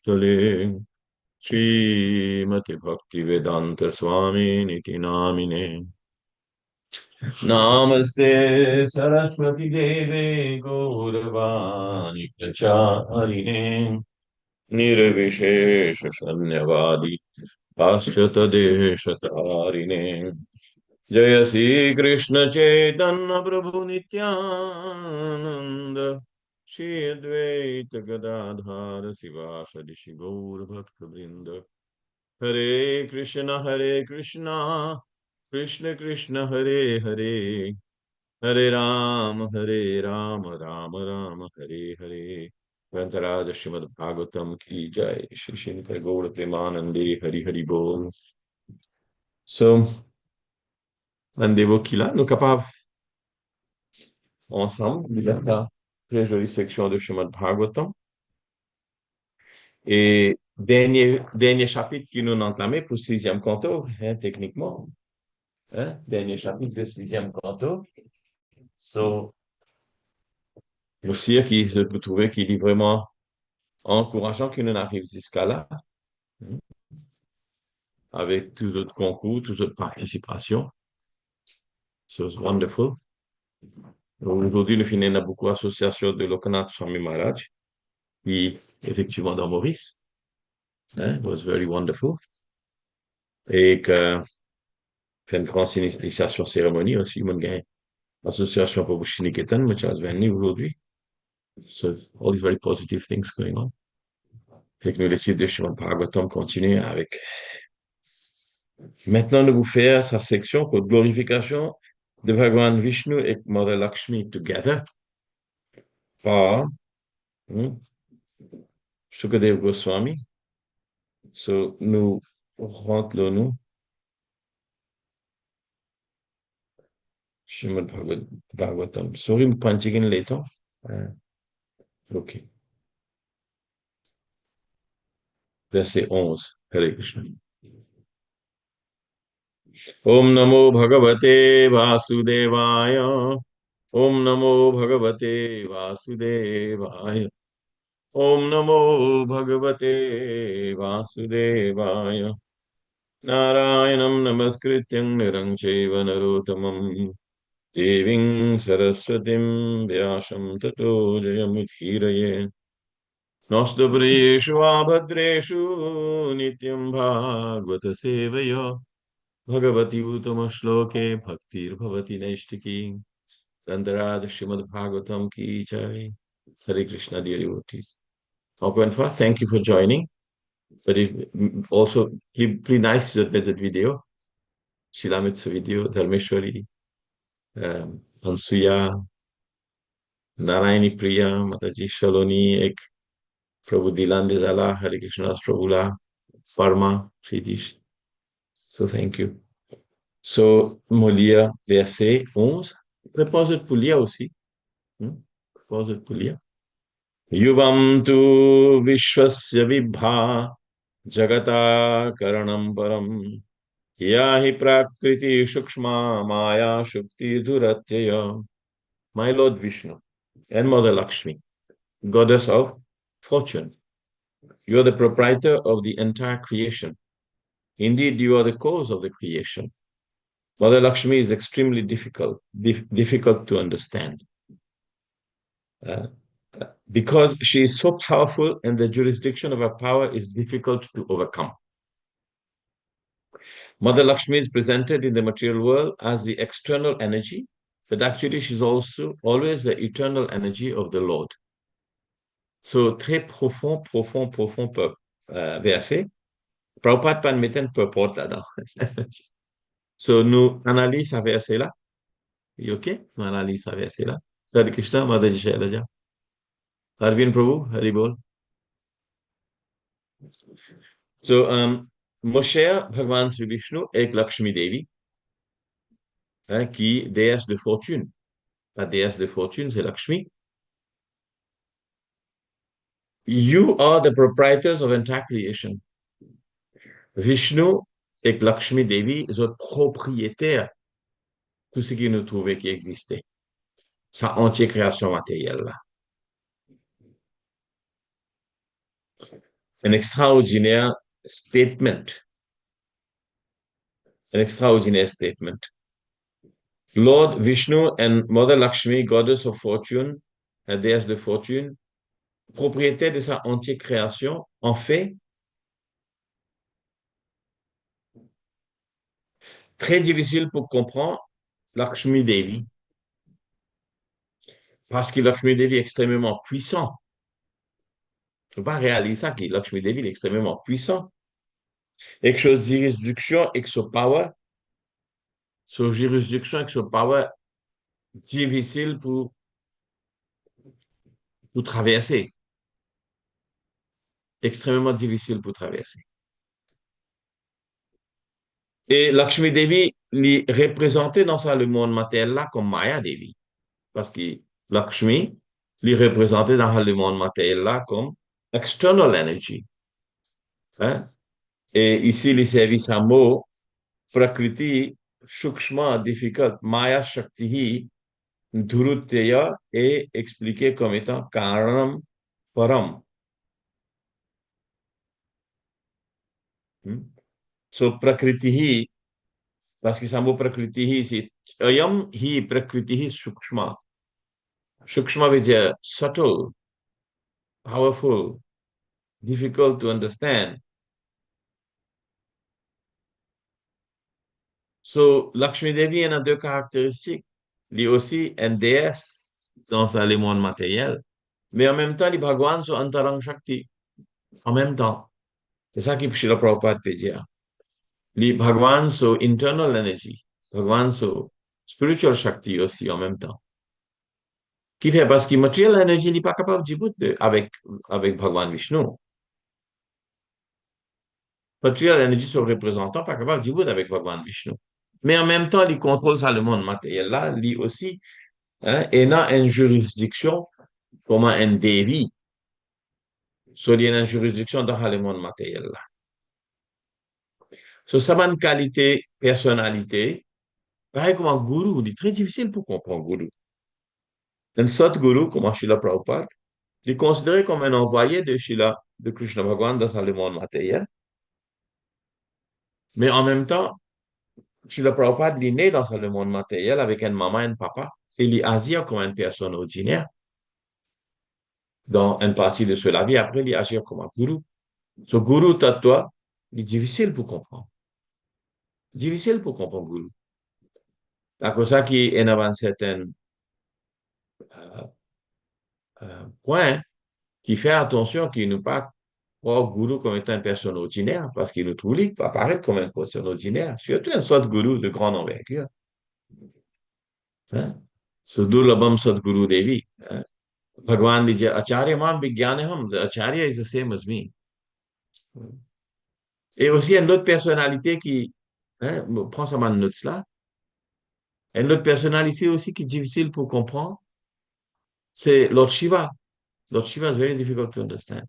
Stale Srimati Bhaktivedanta Swami Niti Namine Namaste Saraswati Deve Gauravani Pracharine Nirvishesha Shanyavadi Paschata Deshatarine Jaya Sri Krishna Chaitanya Prabhu Nityananda Shri Advaita Gadadhara Sivasadi Shri Gaur Bhakta Vrinda Hare Krishna Krishna Krishna Hare Hare Hare Ram Ram Ram Hare Hare Grantaraj Srimad Bhagavatam Ki Jai Shri Shri Gaur Premanande Hari Hari Bol. So, un dévot là, nous capables ensemble, il y a une très jolie section de Srimad Bhagavatam. Et dernier chapitre qui nous entamé pour le sixième canto, hein, techniquement. Hein, dernier chapitre du sixième canto. So, aussi, qui se peut trouver qu'il est vraiment encourageant qu'il nous arrive jusqu'à là, hein, avec tout notre concours, toute notre participation. So it's wonderful. Aujourd'hui, nous finissons beaucoup d'associations de Lokanath Swami Maharaj, qui effectivement dans Maurice. Hein, it was very wonderful. Et que fait une grande initiation cérémonie aussi, mon gars. L'association pour Bushiniketan, which has venu aujourd'hui. So, all these very positive things going on. Fait que nous, l'étude de Srimad Bhagavatam continue avec. Maintenant, nous vous faire sa section pour glorification de Bhagavan Vishnu et Mother Lakshmi together par Sukadev Goswami. So, nous rentrons nous Srimad Bhagavatam. Sorry, nous pratiquons les temps. OK. Verset 11. Hare Krishna. Om Namo Bhagavate Vasudevaya. Om Namo Bhagavate Vasudevaya. Om Namo Bhagavate Vasudevaya. Narayanam Namaskrityam Niram Chaiva Narottamam Deving Saraswatim Vyasam Tato Jayamudhiraye. Nostapriyeshu Abhadreshu Nityam Bhagavata Sevaya. Bhagavati Uttama Shloke Bhaktir Bhavati Naishtiki. Rantarad Srimad Bhagavatam Ki Jai. Hare Krishna, dear devotees. Encore une fois, thank you for joining. But it, also, pretty nice to that video. Shilamitsu video, Dharmeshwari, Ansuya, Narayani Priya, Mataji Shaloni, Ek, Prabhu Dilan Dezala, Hare Krishna's Prabhula, Parma, Sridhish. So thank you. So, Molia, verset 11. Prépose pour lire aussi. Prépose pour lire. Yuvam tu vishwasya vibha jagata karanam param yahi prakriti shukshma maya shukti dhuratyaya. My Lord Vishnu and Mother Lakshmi, goddess of fortune, you are the proprietor of the entire creation. Indeed, you are the cause of the creation. Mother Lakshmi is extremely difficult to understand. Because she is so powerful and the jurisdiction of her power is difficult to overcome. Mother Lakshmi is presented in the material world as the external energy, but actually she's also always the eternal energy of the Lord. So, très profond verset. Prabhupada pas mettre un purport là-dedans. So, nous analysons ce verset-là. OK? Nous analysons ce verset-là. Hare Krishna, Mataji Shailaja. Arvind Prabhu, Haribol. So, Moshe, Bhagavan Sri Vishnu, et Lakshmi Devi, qui déesse de fortune. La déesse de fortune, c'est Lakshmi. You are the proprietors of entire creation. Vishnu et Lakshmi Devi sont propriétaires de tout ce qui nous trouvait qui existait. Sa entière création matérielle là. un extraordinaire statement. An extraordinaire statement. Lord Vishnu and Mother Lakshmi, goddess of fortune, la déesse de fortune, propriétaire de sa entière création, en fait, très difficile pour comprendre Lakshmi Devi, parce que Lakshmi Devi est extrêmement puissant. Il ne faut pas réaliser ça, que Lakshmi Devi est extrêmement puissant. Et que sa jurisdiction et que sa jurisdiction et que son power difficile pour traverser, extrêmement difficile pour traverser. Et Lakshmi Devi est représentée dans ça, le monde matériel là comme Maya Devi. Parce que Lakshmi est représentée dans le monde matériel là comme external energy. Hein? Et ici, les services à mots, Prakriti, Shukshma, difficult, Maya Shakti, Dhurutya est expliqué comme étant Karanam Param. Hmm? So, Prakriti, parce que ça mot Prakriti, c'est Ayam hi Prakriti Shukshma. Shukshma veut dire subtle, powerful, difficult to understand. So, Lakshmi Devi en a deux caractéristiques. Elle est aussi une déesse dans le monde matériel, mais en même temps, les Bhagwan sont Antarang Shakti. En même temps. C'est ça que Srila Prabhupada peut dire. Les Bhagwan sont internal energy. Bhagwan sont spiritual Shakti aussi en même temps. Qui fait parce que material energy n'est pas capable de bout avec Bhagwan Vishnu. Material energy sont représentants pas capable de bout avec Bhagwan Vishnu. Mais en même temps, il contrôle ça, le monde matériel là, lui aussi, hein, et a une juridiction comme un Devi. So, il y a une juridiction dans le monde matériel là. So, ça a une qualité, personnalité. Pareil comme un gourou, il est très difficile pour comprendre gourou. Un Sadguru, comme Srila Prabhupada, il est considéré comme un envoyé de Krishna Bhagavan dans le monde matériel. Mais en même temps, Srila Prabhupada il est né dans le monde matériel avec une maman et un papa. Il est agit comme une personne ordinaire dans une partie de sa vie. Après, il agit comme un gourou. Ce gourou tattva, il est difficile pour comprendre. Difficile pour comprendre gourou. C'est pour ça qu'il y a un certain euh, point qui fait attention qu'il ne pas croire gourou comme étant une personne ordinaire, parce qu'il nous trouve qu'il peut apparaître comme une personne ordinaire, surtout une sorte de gourou de grande envergure. Hein? So, Durlabham Sadguru Devi. Hein? Bhagwan dit, Acharya Mam Vijnanaham, the Acharya is the same as me. Et aussi, une autre personnalité qui, hein, prends ça ma note là, une autre personnalité aussi qui est difficile pour comprendre, c'est Lord Shiva. Lord Shiva is very difficult to understand.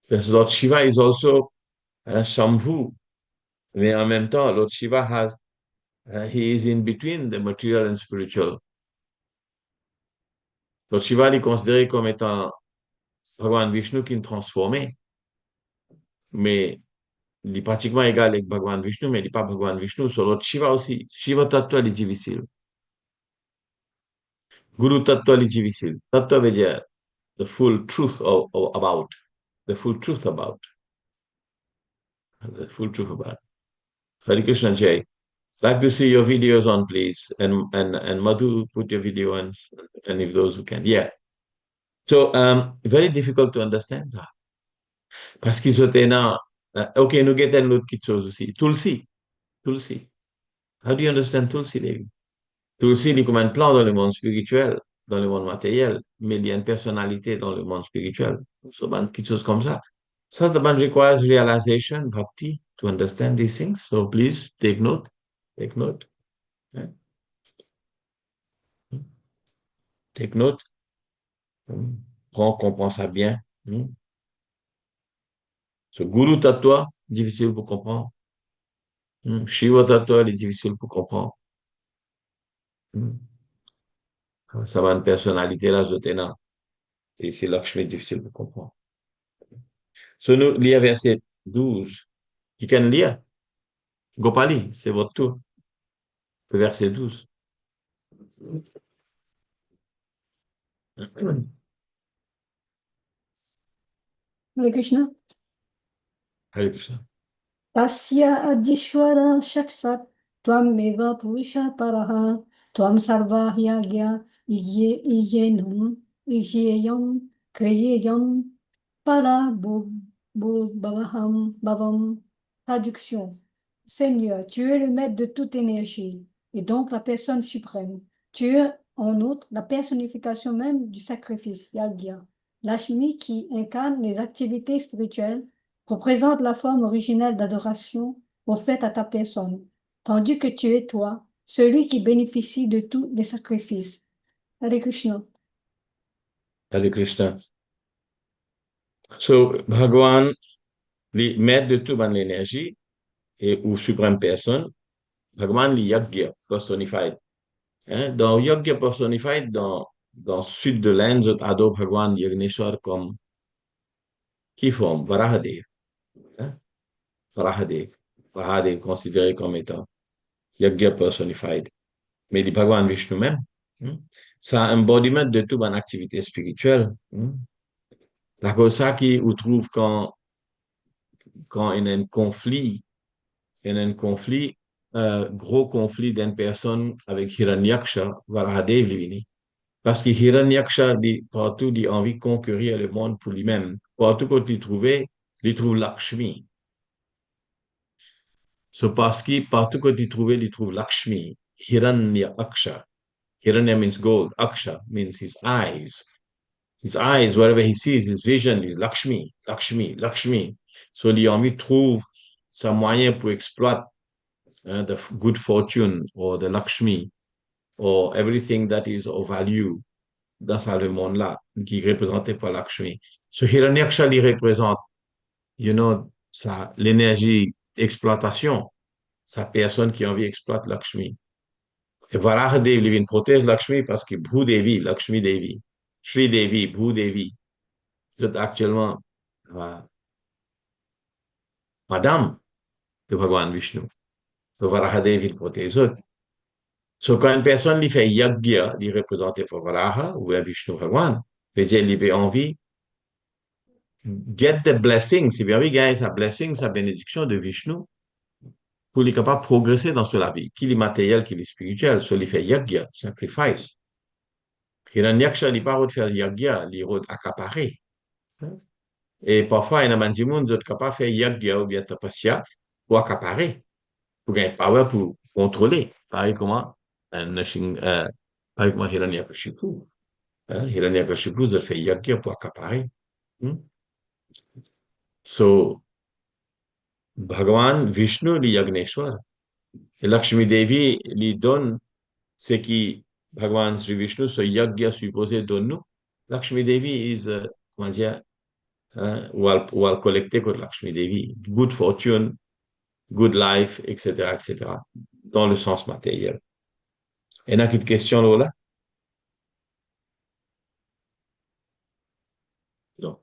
Because Lord Shiva is also Shambhu, mais en même temps, Lord Shiva he is in between the material and spiritual. Lord Shiva est considéré comme étant Bhagavan Vishnu qui est transformé, mais il est pratiquement égal avec Bhagavan Vishnu, mais il n'est pas Bhagavan Vishnu. Sur Lord Shiva aussi, Shiva Tattva est difficile. Guru Tattva est difficile. Tattva veut dire the full truth about, the full truth about, the full truth about. Hare Krishna Jai. Like to see your videos on, please. And Madhu, put your video on, and if those who can. Yeah. So, very difficult to understand that. Parce qu'ils sont là. OK, nous avons une autre chose aussi. Tulsi. Tulsi. How do you understand Tulsi, Devi? Tulsi, il est comme un plan dans le monde spirituel, dans le monde matériel, mais il y a une personnalité dans le monde spirituel. So, quelque chose comme ça. Ça, the band requires realization, bhakti, to understand these things. So, please, take note. Take note. Hein? Take note. Comprends ça bien. Ce Guru Tattva, difficile pour comprendre. Shiva Tattva, il est difficile pour comprendre. Ça va une personnalité là, je t'ai là. Et c'est Lakshmi difficile pour comprendre. So, nous lisons verset 12. You can lire. Gopali, c'est votre tour. Verset 12. Hare Krishna. Hare Krishna. Tasya adishwara shaksat tvameva purusha paraha tvam sarva hyagya iyenum igyeyam kriyeyam para bhavaham bhavam. Traduction. Seigneur, tu es le maître de toute énergie et donc la personne suprême. Tu es en outre la personnification même du sacrifice, yagya. Lashmi qui incarne les activités spirituelles représente la forme originelle d'adoration offerte à ta personne, tandis que tu es toi, celui qui bénéficie de tous les sacrifices. Hare Krishna. Hare Krishna. So, Bhagavan, le maître de toute l'énergie et ou suprême personne, Bhagavan, le Yagya personified. Hein? Dans Yagya personified, dans le sud de l'Inde, je adore Bhagavan Yagneshwar comme qui forme Varahadev. Hein? Varahadev. Varahadev considéré comme étant Yagya personified. Mais le Bhagavan Vishnu même, hein? C'est un embodiment de toute une activité spirituelle. Hein? La cosa qui on trouve quand il y a un conflit, gros conflit d'une personne avec Hiranyaksha, Varahadev Livini. Parce que Hiranyaksha, partout, il a envie de conquérir le monde pour lui-même. Partout où il trouve Lakshmi. So parce que partout où il trouve Lakshmi. Hiranyaksha. Hiranya means gold. Aksha means his eyes. His eyes, wherever he sees, his vision is Lakshmi, Lakshmi, Lakshmi. So il a envie de trouver sa moyen pour exploiter the good fortune or the Lakshmi or everything that is of value dans ce monde-là, qui est représenté par Lakshmi. So Hiranyaksha, il représente, l'énergie d'exploitation, sa personne qui a envie d'exploiter Lakshmi. Et Varahadev, il vient protéger Lakshmi parce que Bhudevi, Lakshmi Devi, Sri Devi, Bhudevi, c'est actuellement madame de Bhagavan Vishnu. Le Varahadev, il protège eux. So, quand une personne lui fait yagya, il représente pour Varaha ou Vishnu Bhagavan, il a envie get the blessing, si bien envie gagner sa blessing, sa bénédiction de Vishnu pour lui capable de progresser dans la vie, qu'il est matériel, qu'il est spirituel. So, il fait yagya, sacrifice. Hiranyaksha, il pas de faire yagya, il est accaparé. Et parfois, il y a un monde qui est capable de faire yagya ou bien tapasya pour accaparer, pour gagner power, pour contrôler. Pareil comment, pareil comment Hiranyakashipu. Hiranyakashipu, il fait yagya pour accaparer. Hmm? So, Bhagavan Vishnu, li Yagneshwar. Et Lakshmi Devi lui donne ce qui Bhagavan Sri Vishnu, ce yagya supposé donne nous. Lakshmi Devi is, comment dire, ou à collecter contre Lakshmi Devi. Good fortune, good life, etc., etc., dans le sens matériel. Et il y a une question là? Non.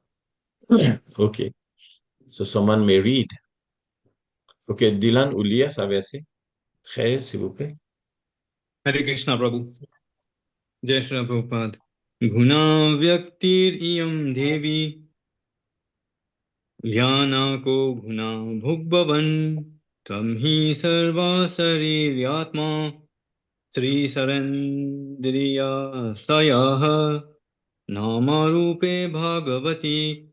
OK. So someone may read. OK, Dylan ou Lia, ça verset 13, s'il vous plaît. Hare Krishna Prabhu. Jai Shri Prabhupada. Guna vyaktir iyam devi Dhyana ko guna bhugbavan Tam hi sarva sariryatma Sri Sarandriya Sayaha Namarupe Bhagavati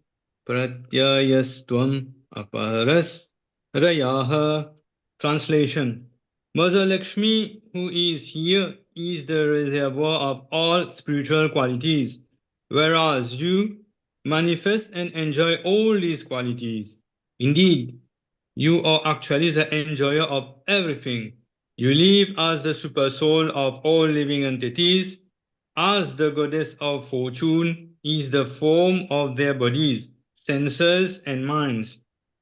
Pratyayastvam Aparas Rayaha. Translation. Mother Lakshmi, who is here, is the reservoir of all spiritual qualities, whereas you manifest and enjoy all these qualities. Indeed, you are actually the enjoyer of everything. You live as the super soul of all living entities, as the goddess of fortune is the form of their bodies, senses, and minds.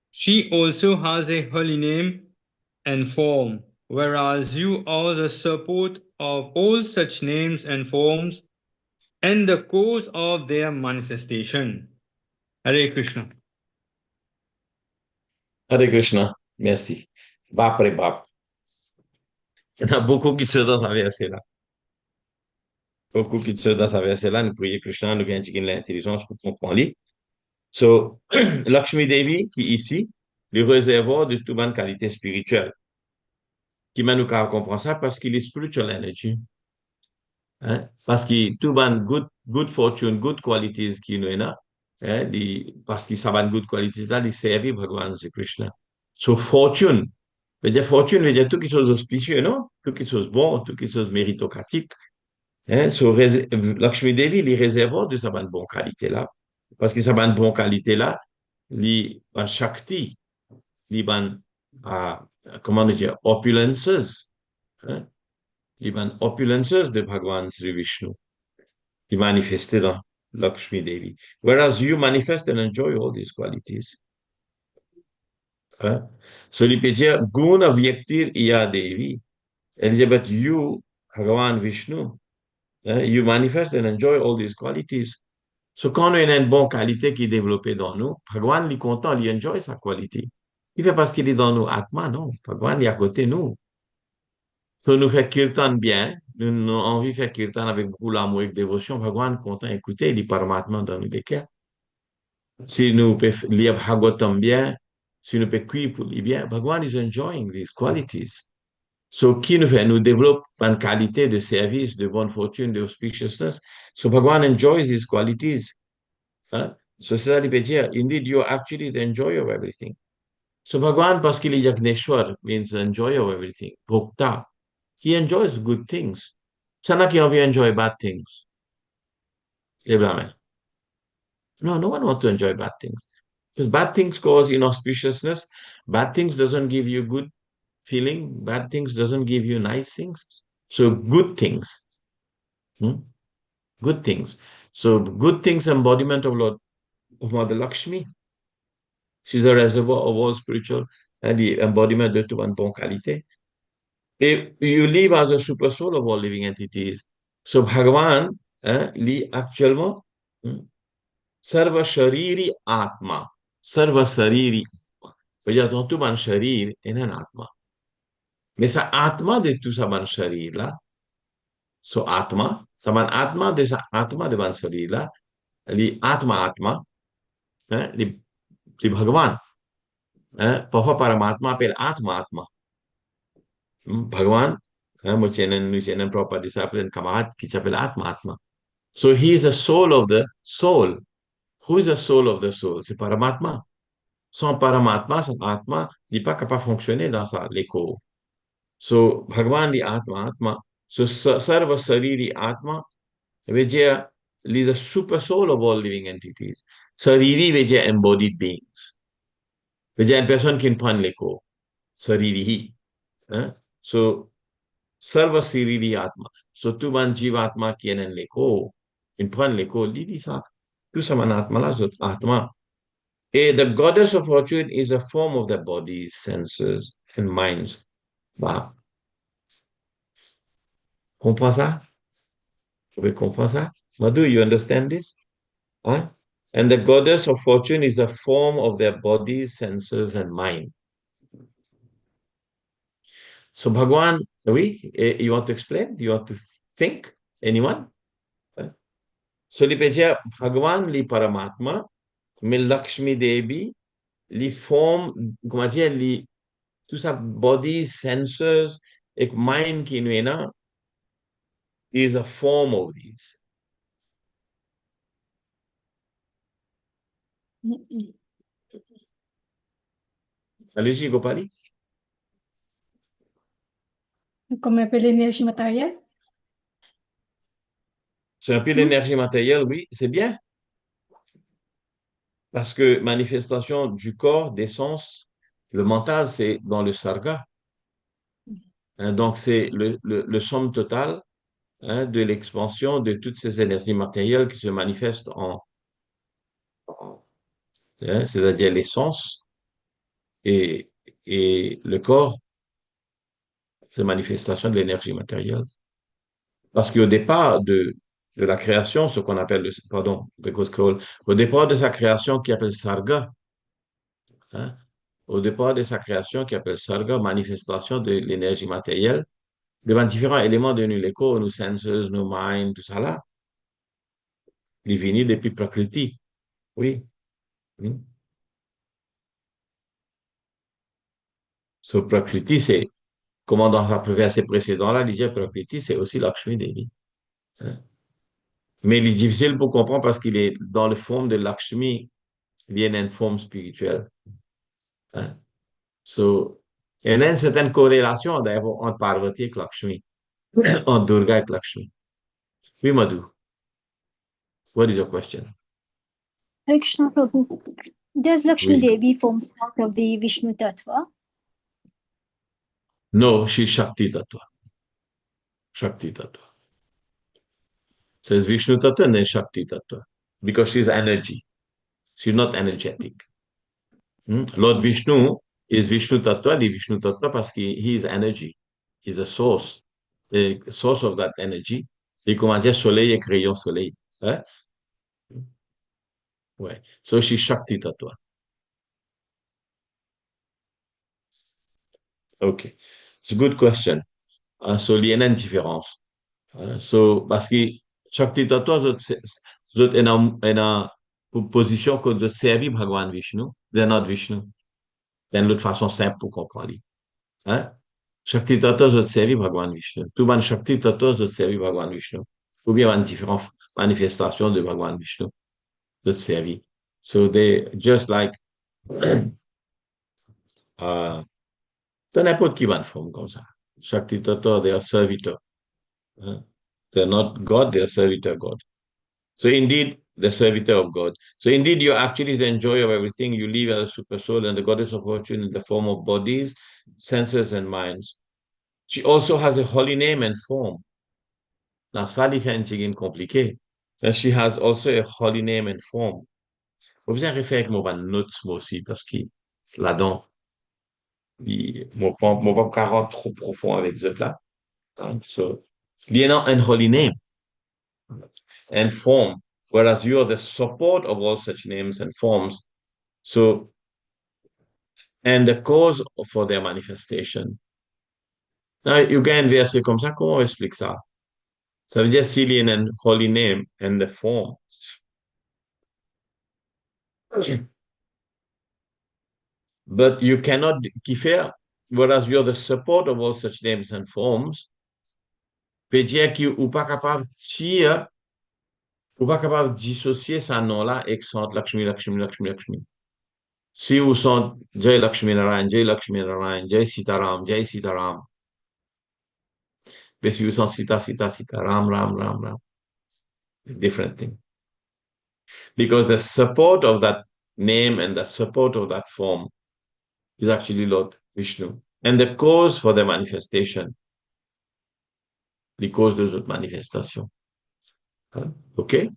She also has a holy name and form, whereas you are the support of all such names and forms and the cause of their manifestation. Hare Krishna. Hare Krishna, merci. Bap et bap. Il y en a beaucoup qui sont dans sa verset-là. Beaucoup qui sont dans sa verset-là. Nous prions Krishna, nous gagnons l'intelligence pour comprendre. So, Lakshmi Devi, qui est ici, le réservoir de toute bonne qualité spirituelle. Qui m'a nous comprendre ça parce qu'il est spiritual energy. Hein? Parce que tout bonne good fortune, good qualities qui nous est là. Hein? Parce que ça va good qualities là, il servent Bhagavan Sri Krishna. So, fortune. Fortune veut dire tout quelque chose d'auspicieux, non? Tout quelque chose de bon, tout quelque chose de méritocratique. Hein? So, Lakshmi Devi, les réservoirs de sa bonne qualité là. Parce que sa bonne qualité là, les Shakti, les bonnes, comment dire, opulences, hein? Les bonnes opulences de Bhagavan Sri Vishnu, qui manifestent dans Lakshmi Devi. Whereas you manifest and enjoy all these qualities. Hein? So, il peut dire, Guna Vyaktir Iya Devi. Elizabeth, you, Bhagavan Vishnu, you manifest and enjoy all these qualities. So, quand on a une bonne qualité qui est développée dans nous, Bhagavan, il est content, il enjoy sa qualité. Il fait parce qu'il est dans nous, Atma, non. Bhagavan, il est à côté de nous. So, nous fait kirtan bien, nous avons envie de faire kirtan avec beaucoup d'amour et de dévotion. Bhagavan est content, écoutez, il est paramatma dans nous les cœurs. Si nous pouvons lire Bhagavatam bien, si nous pouvons cuire pour lui bien, Bhagavan is enjoying these qualities. So, qui nous fait? Nous développe une qualité de service, de bonne fortune, de auspiciousness. So, Bhagavan enjoys these qualities. Hein? So, c'est ça qu'il veut dire. Indeed, you're actually the enjoyer of everything. So, Bhagavan, parce qu'il est Yagneshwar, means enjoyer of everything. Bhokta. He enjoys good things. Ça n'a qui envie enjoy bad things. Les Brahmins. No, no one wants to enjoy bad things. Because bad things cause inauspiciousness. Bad things doesn't give you good feeling. Bad things doesn't give you nice things. So good things. Hmm? Good things. So good things embodiment of Lord of Mother Lakshmi. She's a reservoir of all spiritual and the embodiment de toute bonne qualité. Et you live as a super soul of all living entities. So Bhagavan, lit actuellement, Sarva Shariri Atma. Sarva Shariri. C'est-à-dire, dans tout mon sharir, il y a un Atma. Mais sa Atma de tout sa ban sharir là, so Atma, sa ban Atma de sa Atma de ban sharir là, li Atma Atma, hein, li Bhagavan. Hein, parfois Paramatma appelle Atma Atma. Bhagavan, hein, moi j'ai un propre disciple, un camarade qui s'appelle Atma Atma. So he is a soul of the soul. Who is the soul of the soul? C'est Paramatma. Sans Paramatma, son Atma n'est pas capable de fonctionner dans l'écho. So, Bhagavan di Atma, Atma. So, Sarva Sariri Atma, Vijaya is the super soul of all living entities. Sariri Vijaya embodied beings. Vijaya une personne qui ne prend l'écho. Sariri. Hein? So, Sarva Sariri Atma. So, tout man Jivatma qui est en l'écho, il prend l'écho, il dit ça. Tout ça, man Atma là, c'est Atma. Et the goddess of fortune is a form of the bodies, senses, and minds. Wow. Comprends ça? Vous pouvez comprendre ça? Madhu, you understand this? Huh? And the goddess of fortune is a form of their bodies, senses, and mind. So Bhagwan, oui, you want to explain? You want to think? Anyone? Huh? So li peut dire, Bhagwan li Paramatma, mais Lakshmi Devi li forme, comment dire, li tout ça, body, senses, et mind qui nous est là, is a form of these. Allez-y, Gopali. Comme un peu l'énergie matérielle. C'est un peu l'énergie matérielle, oui, c'est bien. Parce que manifestation du corps, des sens, le mental, c'est dans le sarga. Hein, donc, c'est le somme total, hein, de l'expansion de toutes ces énergies matérielles qui se manifestent hein, c'est-à-dire les sens et, et le corps, c'est manifestation de l'énergie matérielle. Parce qu'au départ de la création, ce qu'on appelle, pardon, au départ de sa création qui appelle sarga, hein, au départ de sa création, qui appelle Sarga, manifestation de l'énergie matérielle, devant différents éléments de nous, les corps, nos senses, nos minds, tout ça là, il est venu depuis Prakriti. Oui. Hmm. So, Prakriti, c'est, comme dans le verset précédent là, il disait Prakriti, c'est aussi Lakshmi Devi. Hein. Mais il est difficile pour comprendre parce qu'il est dans la forme de Lakshmi, il y a une forme spirituelle. Hein. So, il y a une certaine corrélation d'ailleurs entre Parvati et Lakshmi, entre Durga et Lakshmi. Oui, Madhu, what is your question? Hare Krishna Prabhu. Does Lakshmi Oui. Devi forms part of the Vishnu Tattva? No, she's Shakti Tattva. Shakti Tattva. Says Vishnu Tattva and then Shakti Tattva. Because she's energy. She's not energetic. Lord Vishnu is Vishnu Tattva, the Vishnu Tattva, parce que he is energy. He's a source. The source of that energy. Et comment dire soleil et crayon soleil. Hein? Ouais. So she's Shakti Tattva. Okay. It's a good question. So, il y a une différence. So, parce que Shakti Tattva, c'est une position que de servir Bhagavan Vishnu, they're not Vishnu. C'est une autre façon simple pour comprendre. Hein? Shakti Tattva, c'est servir Bhagavan Vishnu. Tout le monde Shakti Tattva, c'est servir Bhagavan Vishnu. Ou bien une différentes manifestations de Bhagavan Vishnu, de servir. So, they just like, de n'importe qui bonne forme comme ça. Shakti Tattva, they are serviteurs. Hein? They're not God, they're servitor God. So indeed, the servitor of God. So indeed, you're actually the enjoyer of everything. You live as a super soul and the goddess of fortune in the form of bodies, senses, and minds. She also has a holy name and form. Now, ça fait un petit compliqué. And she has also a holy name and form. Faut bien référer avec mon notes moi aussi parce que là-dedans, mon pas 40 trop profond avec ce là. So, il y a un holy name and form, whereas you are the support of all such names and forms. So, and the cause for their manifestation. Now, you can verser comme ça, comment on explique ça? Ça veut dire s'il y a un holy name and the form. But you cannot faire, whereas you're the support of all such names and forms, peut dire que ou pas capable de ou pas capable de dissocier ce nom-là et que Lakshmi, Lakshmi, Lakshmi, Lakshmi. Si vous sont Jai Lakshmi Narayan, Jai Lakshmi Narayan, Jai Sitaram, Jai Sitaram. But si vous sont Sita, Sita, Sita, Ram, Ram, Ram, Ram. Different thing. Because the support of that name and the support of that form is actually Lord Vishnu. And the cause for the manifestation, the cause de cette manifestation. Okay?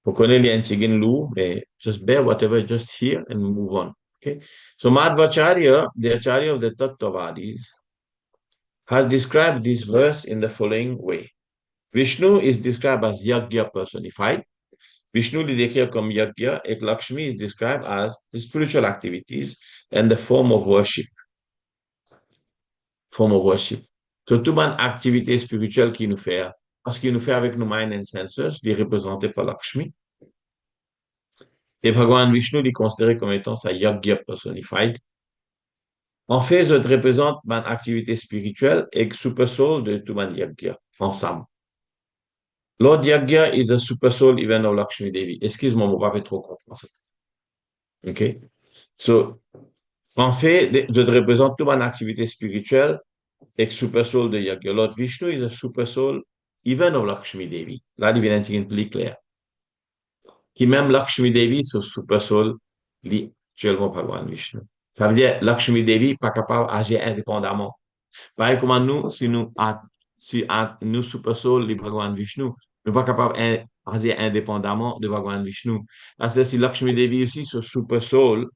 Vous connaissez les Antigin Lu, mais just bear whatever, just hear and move on. Okay? So Madhvacharya, the Acharya of the Tattvavadis, has described this verse in the following way. Vishnu is described as Yagya personified. Vishnu is décrit comme Yagya, and Lakshmi is described as the spiritual activities and the form of worship. Form of worship. So, toute une activité spirituelle qui nous fait, parce qu'il nous fait avec nos mind and senses, est représenté par Lakshmi. Et Bhagavan Vishnu est considéré comme étant sa Yagya personified. En fait, ça représente une activité spirituelle et super soul de tout un Yagya, ensemble. Lord Yagya is a super soul even of Lakshmi Devi. Excuse-moi, mon papa est trop comprendre ça. OK? So, en fait, je représente toute une activité spirituelle et super soul de Yagya. Lord Vishnu is a super soul even of Lakshmi Devi. Là, il vient d'être plus clair. Qui même Lakshmi Devi, ce super soul, lit actuellement Bhagavan Vishnu. Ça veut dire Lakshmi Devi pas capable d'agir indépendamment. Pareil comme nous, si nous super soul, les Bhagavan Vishnu, nous pas capable d'agir indépendamment de Bhagavan Vishnu. C'est-à-dire si Lakshmi Devi aussi, ce super soul,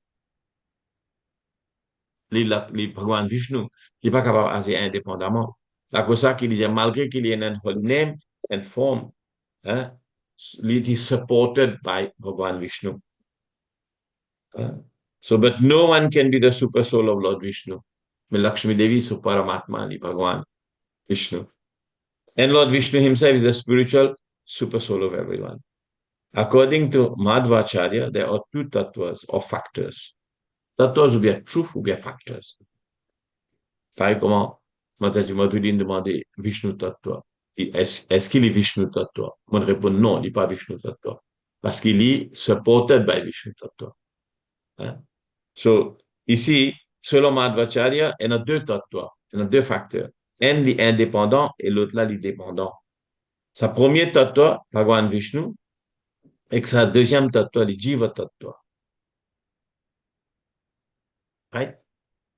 les Bhagavan Vishnu, il n'est pas capable d'agir indépendamment. C'est pour ça qu'il disait, malgré qu'il y ait un holy name and form, hein, il est supported by Bhagavan Vishnu. Hein? So, but no one can be the super soul of Lord Vishnu. Mais Lakshmi Devi is Paramatma, the Bhagavan Vishnu. And Lord Vishnu himself is a spiritual super soul of everyone. According to Madhvacharya, there are two tattvas or factors. Tattvas ou bien truth ou bien factors. Pareil comment Mataji Madhulin demandait Vishnu tattva. Est-ce qu'il est Vishnu tattva? Moi, je réponds non, il n'est pas Vishnu tattva. Parce qu'il est supported by Vishnu tattva. Hein? So, ici, selon Madhvacharya, il y a deux tattvas, il y a deux facteurs. Un est indépendant et l'autre là, l'indépendant. Sa premier tattva, Bhagavan Vishnu, et sa deuxième tattva, le Jiva tattva. Right?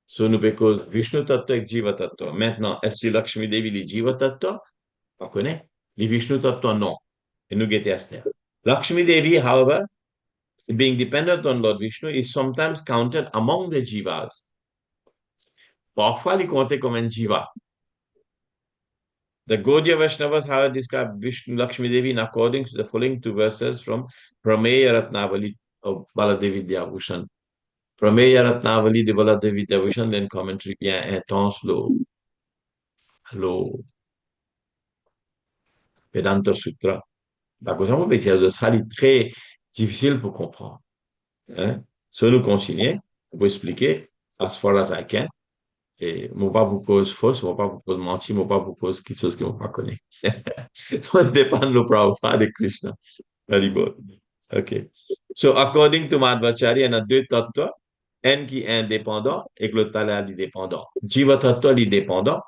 So, nous pouvons Vishnu tattva et Jiva tattva. Maintenant, est-ce que Lakshmi Devi est Jiva tattva? On connaît. Les Vishnu tattva, non. Et nous guettons Esther. Lakshmi Devi, however, being dependent on Lord Vishnu, is sometimes counted among the Jivas. Parfois, il est compté comme un Jiva. The Gaudiya Vaishnavas, however, describe Vishnu Lakshmi Devi in according to the following two verses from Prameya Ratnavali of Baladevi Vyabhushan. Prameya Ratnavali de Baladevi Vyabhushan, then commentary bien intense, lo Vedanta Sutra. Par contre, ça est très difficile pour comprendre. Hein? So, nous continuons pour expliquer as far as I can. Et je ne vais pas vous poser fausse, je ne vais pas vous poser mentir, je ne vais pas vous poser quelque chose que vous ne connaissez pas. On dépend de le Prabhupada de Krishna. Very good. OK. So, according to Madhvacharya, il y en a deux tattvas. Un qui est indépendant et l'autre est indépendant. Jiva tattva est dépendant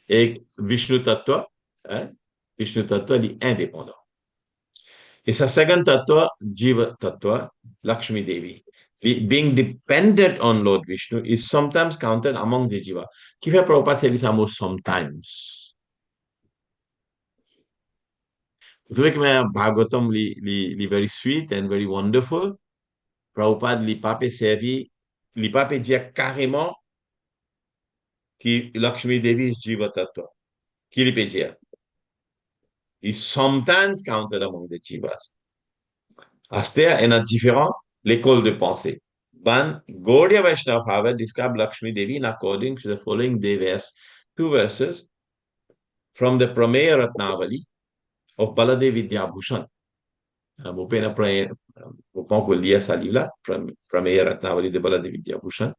et Vishnu tattva, hein? Vishnu tattva est indépendant. Et sa second tattva, Jiva tattva, Lakshmi Devi. Being dependent on Lord Vishnu is sometimes counted among the Jiva. Qui fait Prabhupada service à mot sometimes. Vous savez que Bhagavatam est very sweet and very wonderful. Prabhupada n'est pas servi, n'est pas dire carrément que Lakshmi Devi is Jiva tattva. Qui lui peut dire? Is sometimes counted among the Jivas. Astea est différent l'école de pensée. Ban Gaudiya Vaishnava, however, describe Lakshmi Devi in according to the following two verses from the Prameya Ratnavali of Baladevi Vyabhushan. Vous pouvez lire ce livre-là, Prameya Ratnavali de Baladevi Vyabhushan.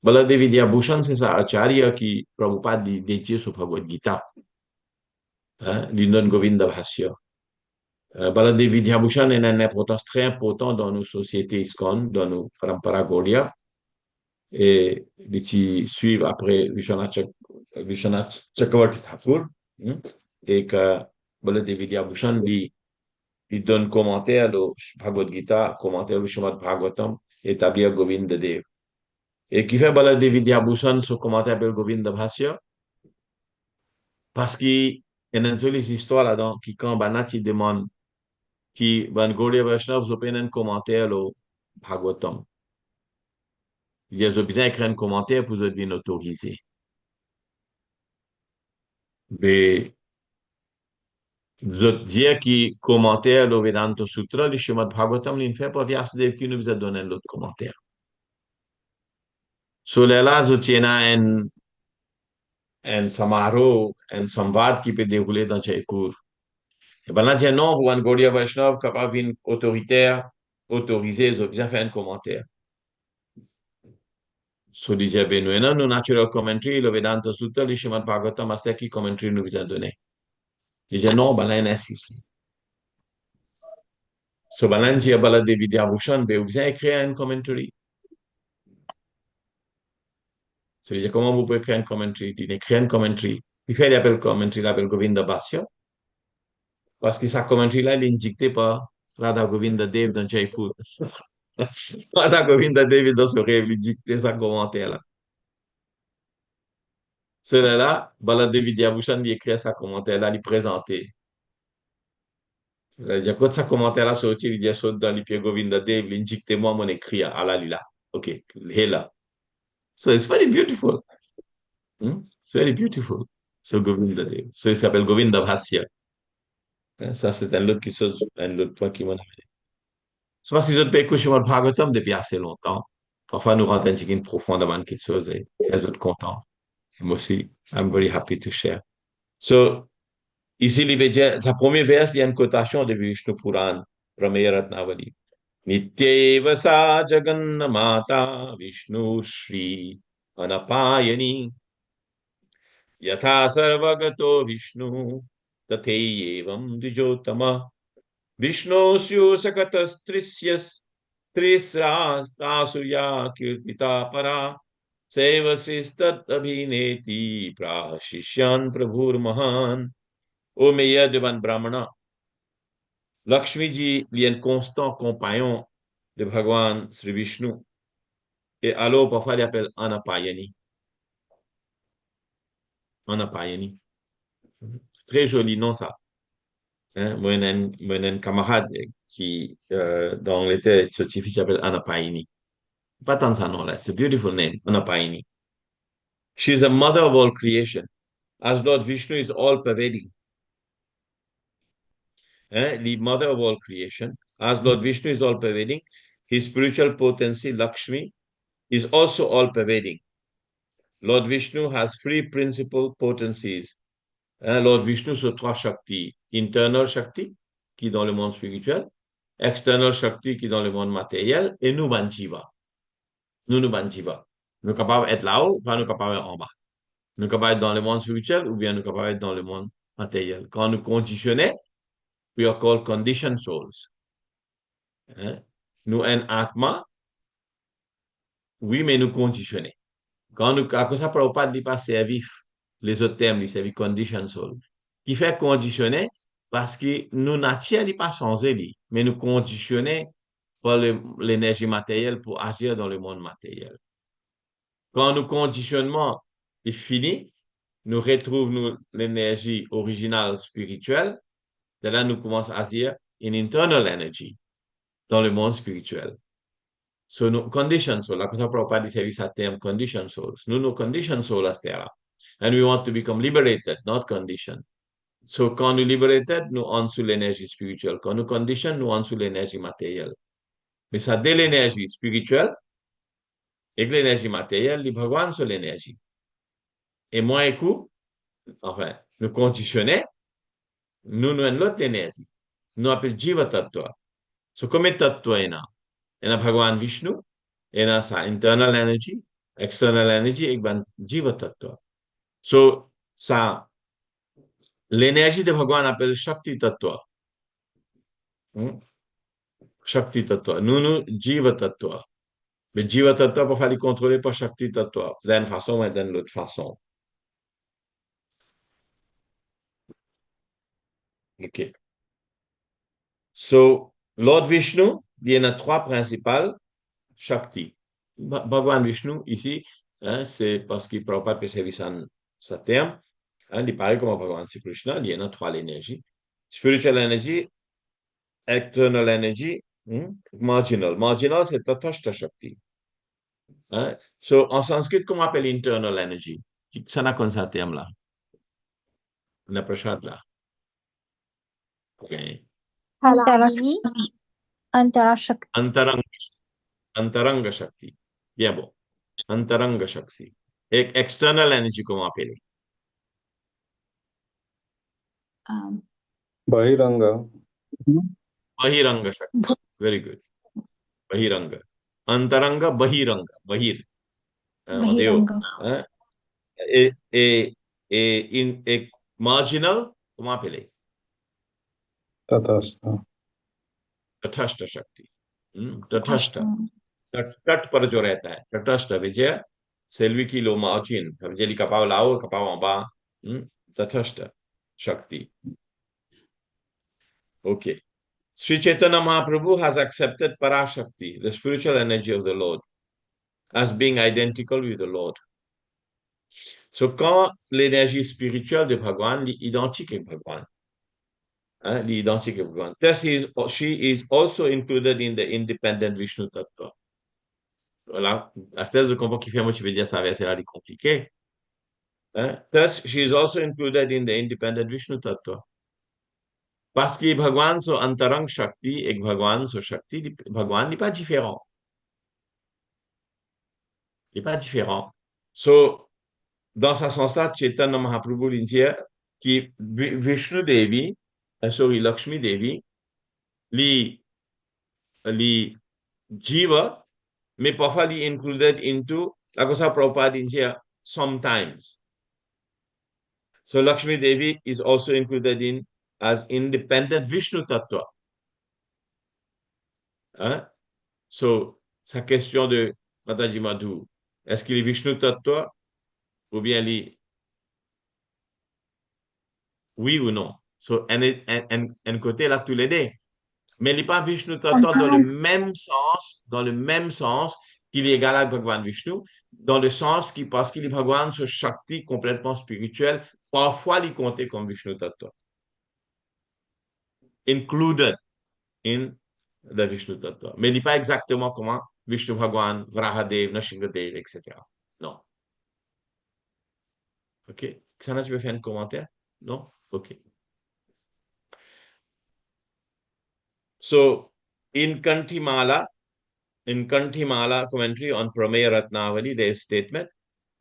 Baladevi Vyabhushan, c'est ça, Acharya qui Prabhupada dédié sur Bhagavad Gita. L'Indan Govinda Bhasya. Baladevi Vyabhushan a une importance très importante dans nos sociétés ISKCON, dans nos Parampara Gaudiya. Et ils suivent après Vishwanath Chakravarti Thakur, et que Baladevi Vyabhushan il donne commentaire de Bhagavad Gita, commentaire du Srimad Bhagavatam, établir Govinda Dev. Et qui fait Baladevi Vyabhushan ce commentaire de Govinda Bhasya? Parce qu'il y a une seule histoire là-dedans, qui quand Banati demande, qui Ban Gaudiya Vaishnava vous un commentaire de Bhagavatam. Il a besoin d'écrire un commentaire pour vous bien autoriser. Mais je dire qui commentaire le Vedanta Sutra, le Srimad Bhagavatam, il ne fait pas Vyasadeva qui nous a donné l'autre commentaire. Sur là, je tiens un samaro, un samvad qui peut dérouler dans Jaipur. Et ben là, non, pour un Gaudiya Vaishnava capable une autoritaire, autorisé, je viens faire un commentaire. So disait Benoît, nous, natural commentary, le Vedanta Sutra, le Srimad Bhagavatam, c'est qui commentary nous a donné. Il disait non, ben là, il insiste. So, Balanji Abala Devi Vyabhushan, ben, vous avez écrit un commentary. So, il dit, comment vous pouvez créer un commentary? Il écrit un commentary. Il fait l'appel commentary, l'appel Govinda Bhasya. Parce que sa commentary là, il est dicté par Radha Govinda Dev dans Jaipur. Radha Govinda Dev dans ce rêve, il dicté sa commentaire là. Celui-là, Baladevi Vyabhushan, il écrit sa commentaire là, il présenté. Il dit, quand sa commentaire là sorti, il dit, saute dans les pieds Govinda Dev, il dicté moi mon écrit à la lila. OK, il là. So it's very beautiful. It's very beautiful. So Govinda Dev. So il s'appelle Govinda Bhasya. Ça, c'est un autre, un autre point qui m'en a. soit si je peux écouter Srimad Bhagavatam depuis assez longtemps, parfois nous rentrons dans une profondément quelque chose et les autres contents. Moi aussi, I'm very happy to share. So, ici, la première verse, il y a une cotation de Vishnu Puran, première Ratnavali. Nityeva sa Jagannamata Vishnu Shri Anapayani Yatha Sarvagato Vishnu Tatheyevam Dijotama Vishnosyu Sakatastrisyas Trisra Tasuya Kirtita Para Seva Sistat Abhineti Prashishyan Prabhur Mahan. Ô meilleur devant Brahmana, Lakshmi ji est un constant compagnon de Bhagavan Sri Vishnu. Et alors, parfois, il appelle Anapayani. Anapayani. Très joli nom, ça. Hein? Moi, j'ai un camarade qui, dans l'Angleterre, ce fille s'appelle Anapayani. Pas tant ça, nom là. C'est a beautiful name, Anapayani. She is a mother of all creation. As Lord Vishnu is all pervading. The mother of all creation. As Lord Vishnu is all pervading, his spiritual potency, Lakshmi, is also all pervading. Lord Vishnu has three principal potencies. Lord Vishnu sur trois Shakti. Internal Shakti, qui est dans le monde spirituel, External Shakti, qui est dans le monde matériel, et nous, Banjiva. Nous Banjiva. Nous sommes capables d'être là-haut, pas nous sommes capables d'être en bas. Nous sommes capables d'être dans le monde spirituel, ou bien nous sommes capables d'être dans le monde matériel. Quand nous conditionnons, we are called conditioned souls. Nous, un Atma, oui, mais nous conditionnons. Quand nous, à cause de ça, Prabhupada dit pas servir les autres termes, il servir condition soul. Il fait conditionner parce que nous nature n'est pas changé, mais nous conditionner par l'énergie matérielle pour agir dans le monde matériel. Quand nous conditionnement est fini, nous retrouvons l'énergie originale spirituelle. De là, nous commençons à agir une internal energy dans le monde spirituel. So, nous, condition soul, la cosa Prabhupada dit service à terme condition souls. Nous, condition soul à ce terre. And we want to become liberated, not conditioned. So, quand nous liberated, nous en sous l'énergie spirituelle. Quand nous condition, nous en sous l'énergie matérielle. Mais ça, dès l'énergie spirituelle et l'énergie matérielle, les Bhagwan sur l'énergie. Et moi, écoute, enfin, nous conditionner, nous avons l'autre énergie. Nous appelons Jiva Tattva. So, comme Tattva est là? Il y a Bhagwan Vishnu, il y a sa internal energy, external energy, et ben Jiva Tattva. So, ça, l'énergie de Bhagwan appelle Shakti Tattva. Shakti Tattva. Nous, Jiva Tattva. Mais Jiva Tattva, pour faire les contrôler par Shakti Tattva. D'une façon ou d'une autre façon. OK. So, Lord Vishnu, il y en a trois principales Shakti. Bhagwan Vishnu, ici, c'est parce qu'il ne prend pas de service en sa terme. Il paraît comme Bhagavan Sri Krishna, il y en a trois l'énergie. Spiritual energy, external energy, marginal. Marginal, c'est Tatashta Shakti. So, en sanskrit, comment on appelle internal energy? Ça n'a qu'un ça terme-là. On approche là. Okay. Antarashakti. Antarashakti. Antaranga Shakti. Bien bon. Antaranga Shakti. Et external energy, comment appeler? Bahiranga. Bahiranga Shakti. Very good. Bahiranga. Antaranga, Bahiranga. Bahir. Bahiranga. Et marginal, comment appeler? Tatastha. तटस्थ शक्ति तटस्थ तट पर जो रहता है तटस्थ विजय सेल्वी की लो मार्जिन विजय कपाव लाओ कपाव अबा तटस्थ शक्ति okay. Sri Chaitanya Mahaprabhu has accepted Parashakti, the spiritual energy of the Lord, as being identical with the Lord. So quand l'énergie spirituelle de Bhagwan est identique avec Bhagwan, l'identité of Bhagavan. Thus, she is also included in the independent Vishnu Tattva. Voilà, à ce je comprends qu'il fait moi, tu veux dire ça va c'est compliqué. Thus, she is also included in the independent Vishnu Tattva. Parce que Bhagwan sont antarang Shakti et Bhagwan sont Shakti, Bhagwan n'est pas différent. Il n'est pas différent. So, dans ce sens-là, Chaitanya Mahaprabhu dit que Vishnu Devi, sorry, Lakshmi Devi, li jiva, mais parfois li included into, la cosa Prabhupada dit sometimes. So Lakshmi Devi is also included in as independent Vishnu Tattva. Hein? So, sa question de Mataji Madhu, est-ce qu'il est Vishnu Tattva ou bien il oui ou non? So, un côté là tous les deux. Mais il n'est pas Vishnu Tattva dans le même sens qu'il est égal à Bhagavan Vishnu, dans le sens qui, parce qu'il est Bhagavan sur Shakti complètement spirituel, parfois il est compté comme Vishnu Tattva. Included in the Vishnu Tattva. Mais il n'est pas exactement comment Vishnu Bhagavan, Vrahadev, Nashingadev, etc. Non. OK? Xana, tu veux faire un commentaire? Non? OK. So, in Kantimala commentary on Prameya Ratnavali, there is statement,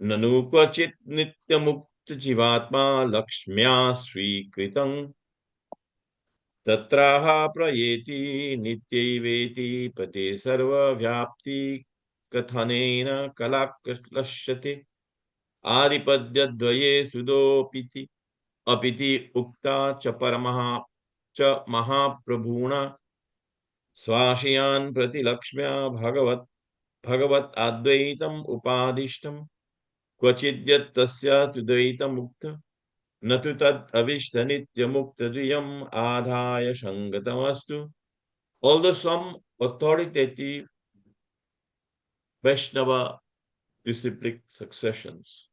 Nanu kvachit nityamukta jivatma lakshmya svikritang tatraha prayeti nityaveti pate sarva vyapti kathanena kalaklashyate आदिपद्यद्वये सुदोपिति अपिति उक्ता च परमः च महाप्रभुणा स्वाशियान् प्रतिलक्ष्म्या भगवत् अद्वैतम् उपादिष्टम् क्वचिद्यत्तस्य द्वैतमुक्त न तु तद् अविष्टनित्यमुक्तद्वयम् आधाय सङ्गतमस्तु. Although some authoritative Vaishnava disciplic successions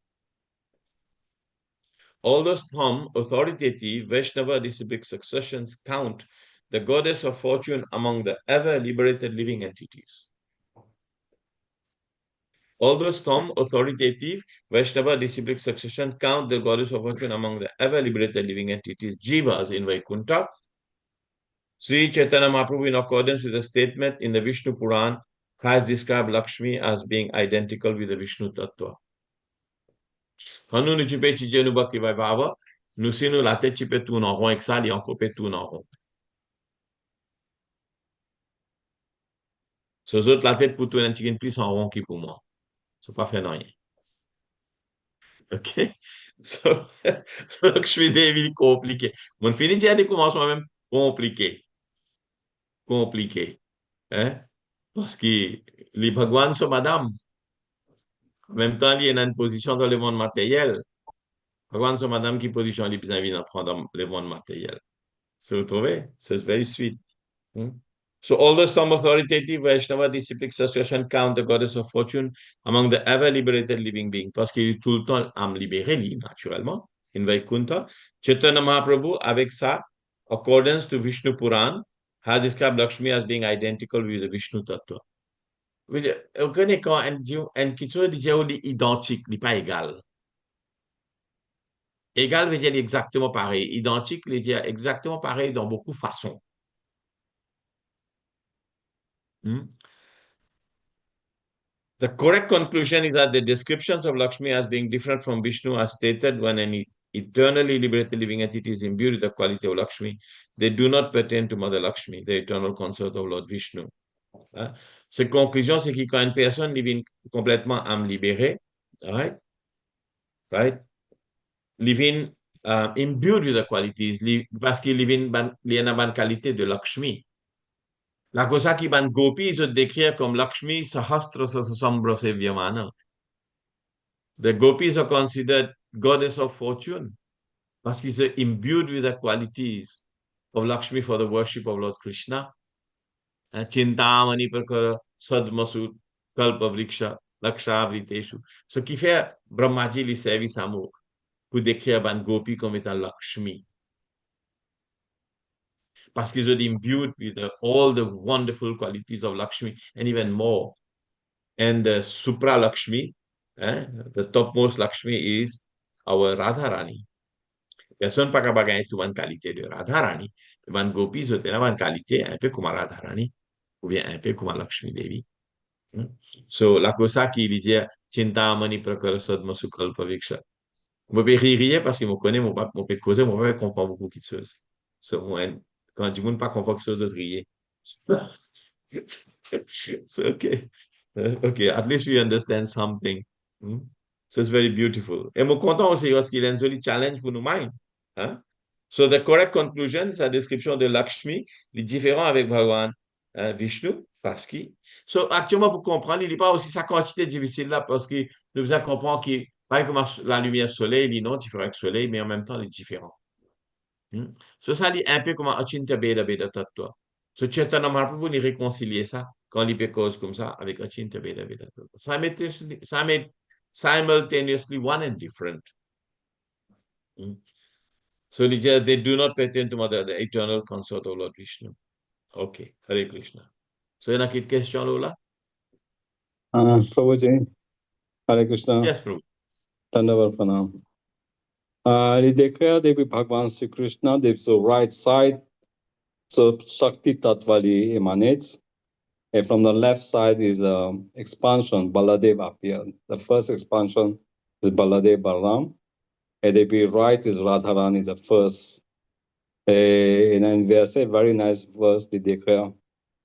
Although some authoritative Vaishnava disciplic successions count the goddess of fortune among the ever-liberated living entities. Although some authoritative Vaishnava disciplic succession count the goddess of fortune among the ever-liberated living entities, jivas in Vaikuntha, Sri Chaitanya Mahaprabhu, in accordance with the statement in the Vishnu Puran, has described Lakshmi as being identical with the Vishnu Tattva. Quand nous pouvons étudier nos bhakti vaibhava, nous si nous la tête tu peux tourner en rond avec ça, et encore peut tourner en rond. Ces autres la tête pour tourner un petit peu plus en rond que pour moi. Ça pas fait rien. OK? So, Lakshmi Devi compliqué. Mon fini de dire commencement même compliqué. Compliqué. Hein? Parce que les Bhagwan sont madame. En même temps, il y a une position dans le monde matériel. Bhagwan sont madame qui position les plus envie d'apprendre dans le monde matériel. So, vous trouvez? C'est very sweet. Hmm? So, although some authoritative Vaishnava disciplic association count the goddess of fortune among the ever-liberated living beings, parce qu'il est tout le temps âme libérée, naturellement, in Vaikuntha, Chaitanya Mahaprabhu, avec ça, accordance to Vishnu Puran, has described Lakshmi as being identical with the Vishnu Tattva. Vous connaissez quand un quelque chose dit identique, n'est pas égal. Égal veut dire exactement pareil. Identique veut dire exactement pareil dans beaucoup de façons. Hmm? The correct conclusion is that the descriptions of Lakshmi as being different from Vishnu are stated when an eternally liberated living entity is imbued with the quality of Lakshmi. They do not pertain to Mother Lakshmi, the eternal consort of Lord Vishnu. Hein? Cette conclusion, c'est que quand une personne vit complètement âme libérée, right? Living imbued with the qualities, parce qu'il vit une bonne qualité de Lakshmi. La cosa qui ban gopi se décrire comme Lakshmi Sahasra Sasambra Sevyamana. The gopis are considered goddess of fortune parce qu'ils are imbued with the qualities of Lakshmi for the worship of Lord Krishna. Chintamani prakara sadmasut kalpa vriksha lakshavriteshu. Ce qui fait Brahmaji les services amour pour décrire ban gopi comme étant Lakshmi. Parce qu'ils are imbued with all the wonderful qualities of Lakshmi and even more. And the Supra Lakshmi, the topmost Lakshmi is our Radharani. Personne n'a pas capable de gagner toute une qualité de Radharani. Une gopi, c'est une qualité un peu comme Radharani, ou bien un peu comme Lakshmi Devi. So, la cosa qui dit, Chintamani Prakarasad Masukalpa Viksha. Je peux rire parce que je connais, je peux causer, je peux comprendre beaucoup de choses. So, moi, quand je ne pas comprendre quelque chose de rire. So, okay. Okay, at least we understand something. Hmm? So it's very beautiful. Et je suis content aussi parce qu'il y a un joli challenge pour nous-mêmes. Hein? So the correct conclusion, sa description de Lakshmi, est différent avec Bhagavan Vishnu, parce que, so actuellement pour comprendre, il n'est pas aussi sa quantité difficile là, parce que nous devons comprendre que, pas comme la lumière soleil, il est non différent avec le soleil, mais en même temps, il est différent. So ça dit un peu comme Achinta Beda Beda Tattva. So Chaitanya Mahaprabhu, il réconcilier ça quand il fait cause comme ça avec Achinta Beda Beda Tattva. Ça met simultaneously one and different. So they do not pertain to the eternal consort of Lord Vishnu. Okay, Hare Krishna. So, il y a une question là? Prabhuji, Hare Krishna, Yes, Prabhu. Dandavar Pranam. Il déclare depuis Bhagavan Sri Krishna, depuis the right side, so Shakti Tattvali emanates, and from the left side is expansion, Baladev appeared. The first expansion is Baladev Balaram, and the right is Radharani, the first. And then there's a very nice verse, they declare,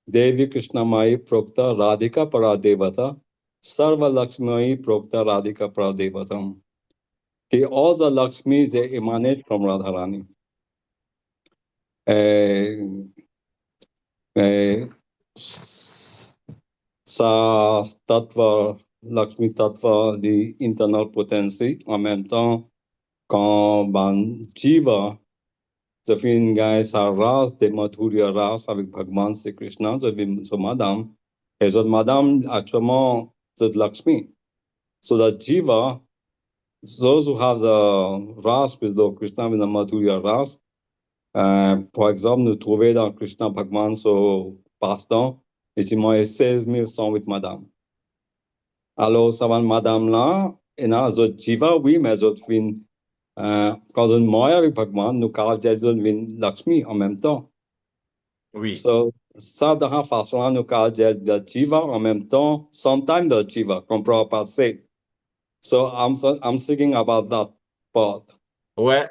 Devi Krishna Mai Prokta Radhika Paradevata, Sarva Lakshmi Prokta Radhika Paradevatam. Okay, all the Lakshmis, they emanate from Radharani. Sa Tattva, Lakshmi Tattva, the internal potency, en même temps, quand ban Jiva, je fais une gagne sa race, de Madhurya race avec Bhagavan Sri Krishna, je fais so madame, et cette madame, actuellement, c'est Lakshmi. So that Jiva, those who have the ras with Lord Krishna, with the Madhurya ras, par exemple, nous trouver dans Krishna Bhagavan so passe-temps, et c'est moi 16 108 madame. Alors, ça va madame là, et là, zot Jiva, oui, mais zot vin, quand on moye avec Bhagavan, nous caractérisons zot vin Lakshmi en même temps. Oui. So, ça, de la façon là, nous caractérisons the Jiva en même temps, sometimes the Jiva, comme Prabhupada say. So, I'm thinking about that part. Ouais.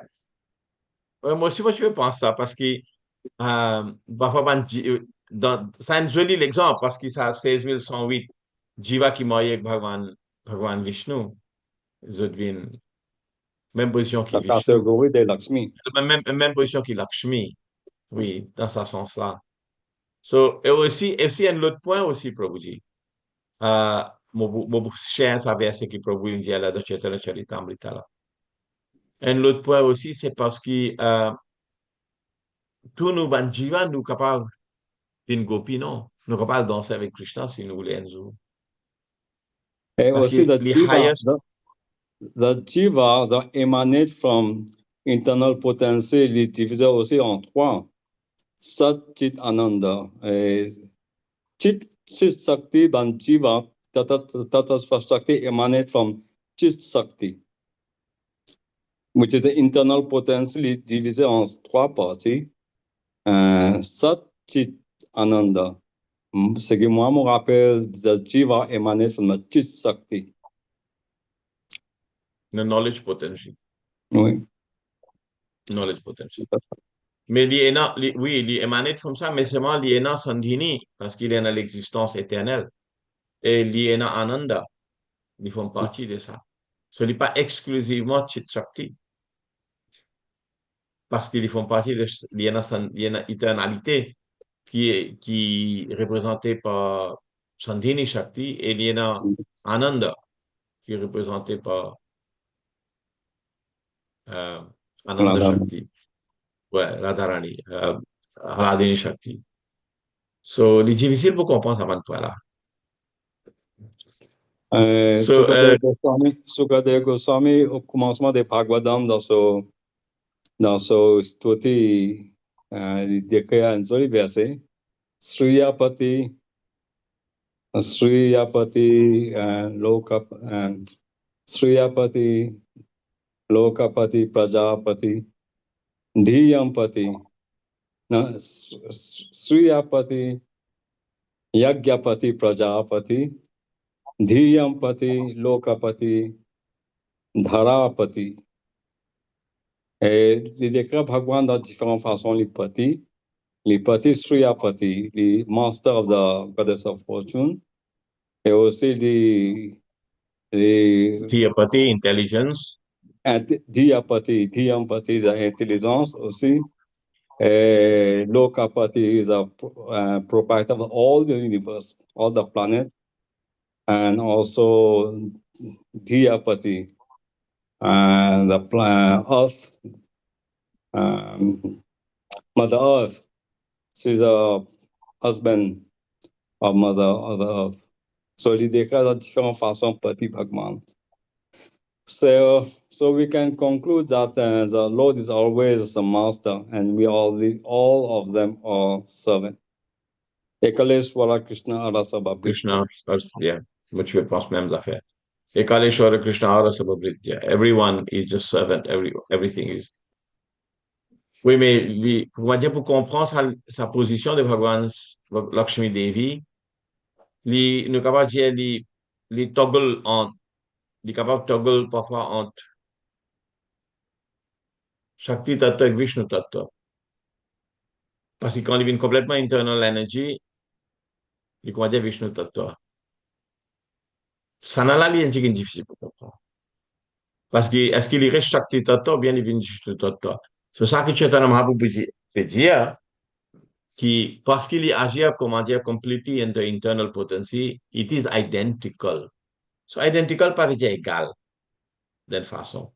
Ouais, moi aussi, je pense ça parce que parfois, c'est un joli exemple parce que ça a 16 108 Jiva qui m'a avec Bhagavan Vishnu. Ils deviennent même position que La Vishnu. catégorie des Lakshmi. Même position que Lakshmi. Oui, dans ce sens-là. So, et aussi, un autre point aussi, Prabhuji. Mon cher, ça verset qui Prabhu dit là, de Chaitanya Charitamrita là. Un autre point aussi, c'est parce que tous nos banjiva, nous capables d'une gopi, non. Nous capables de danser avec Krishna si nous voulons. Et Parce aussi, que les highest, the Jiva, the emanate from internal potency, il est divisé aussi en trois. Sat, Chit, Ananda. Et Chit Sakti, ban Jiva, Tata Shakti emanate from Chit Sakti, which is the internal potential divisé en trois parties. Sat, Chit, Ananda. Ce que moi me rappelle, the Jiva emanate from the Chit Sakti. the knowledge potential. Oui. Knowledge potential. Mais oui, il émanate comme ça, mais seulement il est Sandhini, parce qu'il est dans l'existence éternelle. Et il est Ananda. Ils font partie de ça. Ce n'est pas exclusivement Chit Shakti. Parce qu'ils font partie de l'éternalité qui est représentée par Sandhini Shakti et il y a Ananda qui est représenté par Ananda Shakti. Ouais, Radharani, Radhini Shakti. So, il est difficile pour comprendre ça maintenant là. So, Sukadeva Goswami, au commencement des Bhagavatam, dans ce stuti, il décrit un joli verset. Sriyapati, Lokapati, Prajapati. Dhiyampati, Sriyapati, Yagyapati, Prajapati, Dhiyampati, Lokapati, Dharapati. Et il décrit Bhagwan dans différentes façons les pati Sriyapati, les master of the goddess of fortune, et aussi les Theopathy, intelligence. Dhiyampati, l'intelligence aussi. Lokapati is a proprietor of all the universe, all the planet, and also Dhiyapati, the Earth, Mother Earth. She's a husband of the Earth. So il décrit de différentes façons Pati Bhagwan. So we can conclude that the Lord is always the master, and all of them are servants. Ekaleshwara Krishna Arasabha Krishna, yeah, which we pense même affaires. Ekaleshwara Krishna Arasabha. Everyone is just servant. Everything is. Oui, mais on va dire pour comprendre sa position de Bhagwan Lakshmi Devi, nous capable dire les toggle entre, les capable toggle parfois entre Shakti Tattva et Vishnu Tattva. Parce que quand il vient complètement internal energy, il va dire Vishnu Tattva. Ça n'a pas l'air difficile pour comprendre. Parce que est-ce qu'il reste Shakti Tattva ou bien il vient Vishnu Tattva? C'est ça que Chaitanya Mahaprabhu peut dire, qui, parce qu'il agit, comment dire, completely in the internal potency, it is identical. So, identical pas veut dire égal, d'une façon.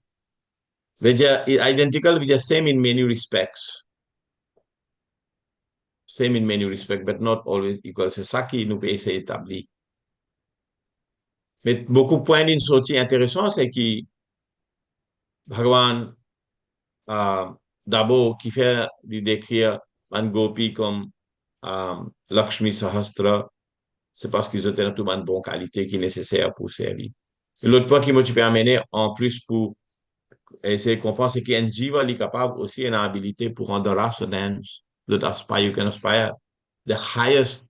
Veut dire, identical veut dire same in many respects. Same in many respects, but not always equal. C'est ça qui nous peut essayer d'établir. Mais beaucoup de points d'une sortie intéressant, c'est que Bhagavan, d'abord, qui fait de décrire un gopi comme Lakshmi Sahasra, c'est parce qu'ils ont tout une bonne qualité qui est nécessaire pour servir. Et l'autre point qui m'a amené, en plus, pour essayer de comprendre, c'est qu'un jiva est capable aussi une habilité pour rendre race dance. L'autre aspire, you can aspire. The highest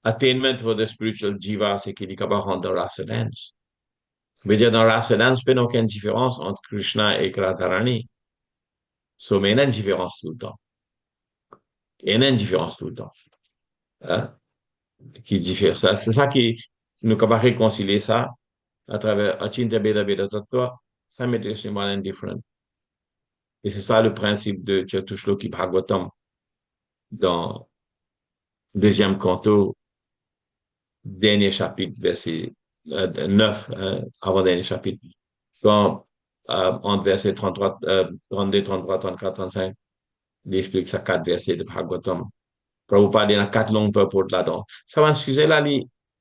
attainment for the spiritual jiva, c'est qu'il est capable de rendre race dance. Mais dire dans race dance, il n'y a aucune différence entre Krishna et Radharani. So, mais il y a une différence tout le temps. Il y a une différence tout le temps. Hein? Qui diffère. C'est ça qui nous capable de réconcilier ça à travers Achinta Beda Beda Tattva, simultaneously indifferent. Et c'est ça le principe de Chatushloki Bhagavatam dans le deuxième canto, dernier chapitre, verset 9, avant-dernier chapitre. Quand, entre versets 33, 32, 33, 34, 35, il explique ça, 4 versets de Bhagavatam. Prabhupada, il y a 4 longues purports là-dedans. Ça va excuser là,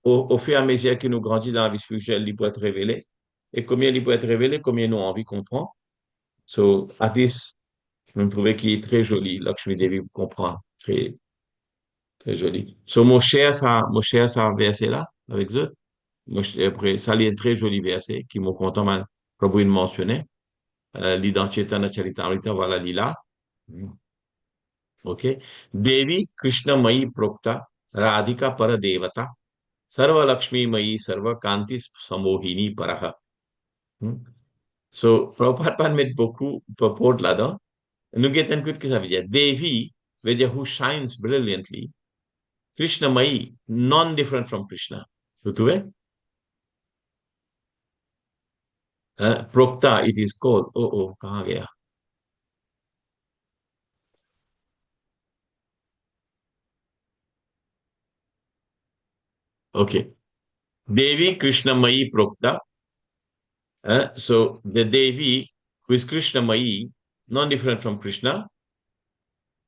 au fur et à mesure que nous grandissons dans la vie spirituelle, il peut être révélé. Et combien il peut être révélé, combien nous avons envie qu'on comprend. So, at least, je me trouvais qu'il est très joli. Lakshmi Devi comprend. Très, très joli. So, mon cher, ça verset là, avec eux. Après, ça, il y a un très joli verset qui m'a content, Prabhu il mentionnait. L'identité de Charitamrita, voilà, lila. OK. Devi Krishna Mai Prokta Radhika Paradevata Sarva Lakshmi Mai Sarva Kanti Samohini Paraha. So, Prabhupada met beaucoup purport là-dedans. Nous get un coup que ça veut dire. Devi veut dire who shines brilliantly. Krishna Mai, non-different from Krishna. Vous trouvez? Prokta, it is called. Oh, कहाँ गया? Okay. Devi Krishna Mai Prokta. So the Devi who is Krishna Mai, non-different from Krishna,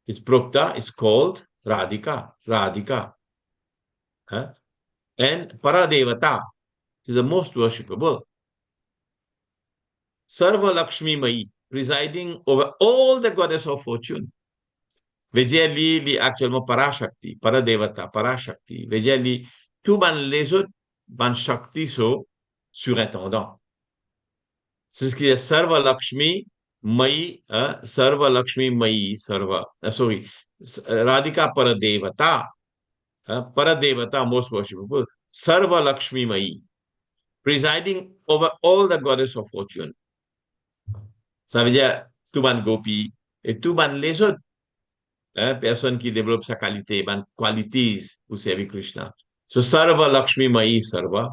is Prokta, is called Radhika. Radhika. And Paradevata is the most worshipable. Sarva Lakshmi Mai, presiding over all the goddess of fortune. Vejali li actuellement Parashakti, Paradevata, Parashakti. Vejali, tout les autres, ban Shakti so surintendant. C'est ce qui est Sarva Lakshmi Mai, Sarva Lakshmi Mai, Sarva, sorry, Radhika Paradevata, Paradevata, most worshipable, Sarva Lakshmi Mai, presiding over all the goddess of fortune. Ça veut dire tout ban gopi et tout ban les autres personnes qui développent sa qualité, ban qualities pour servir Krishna. So Sarva Lakshmi Mai Sarva,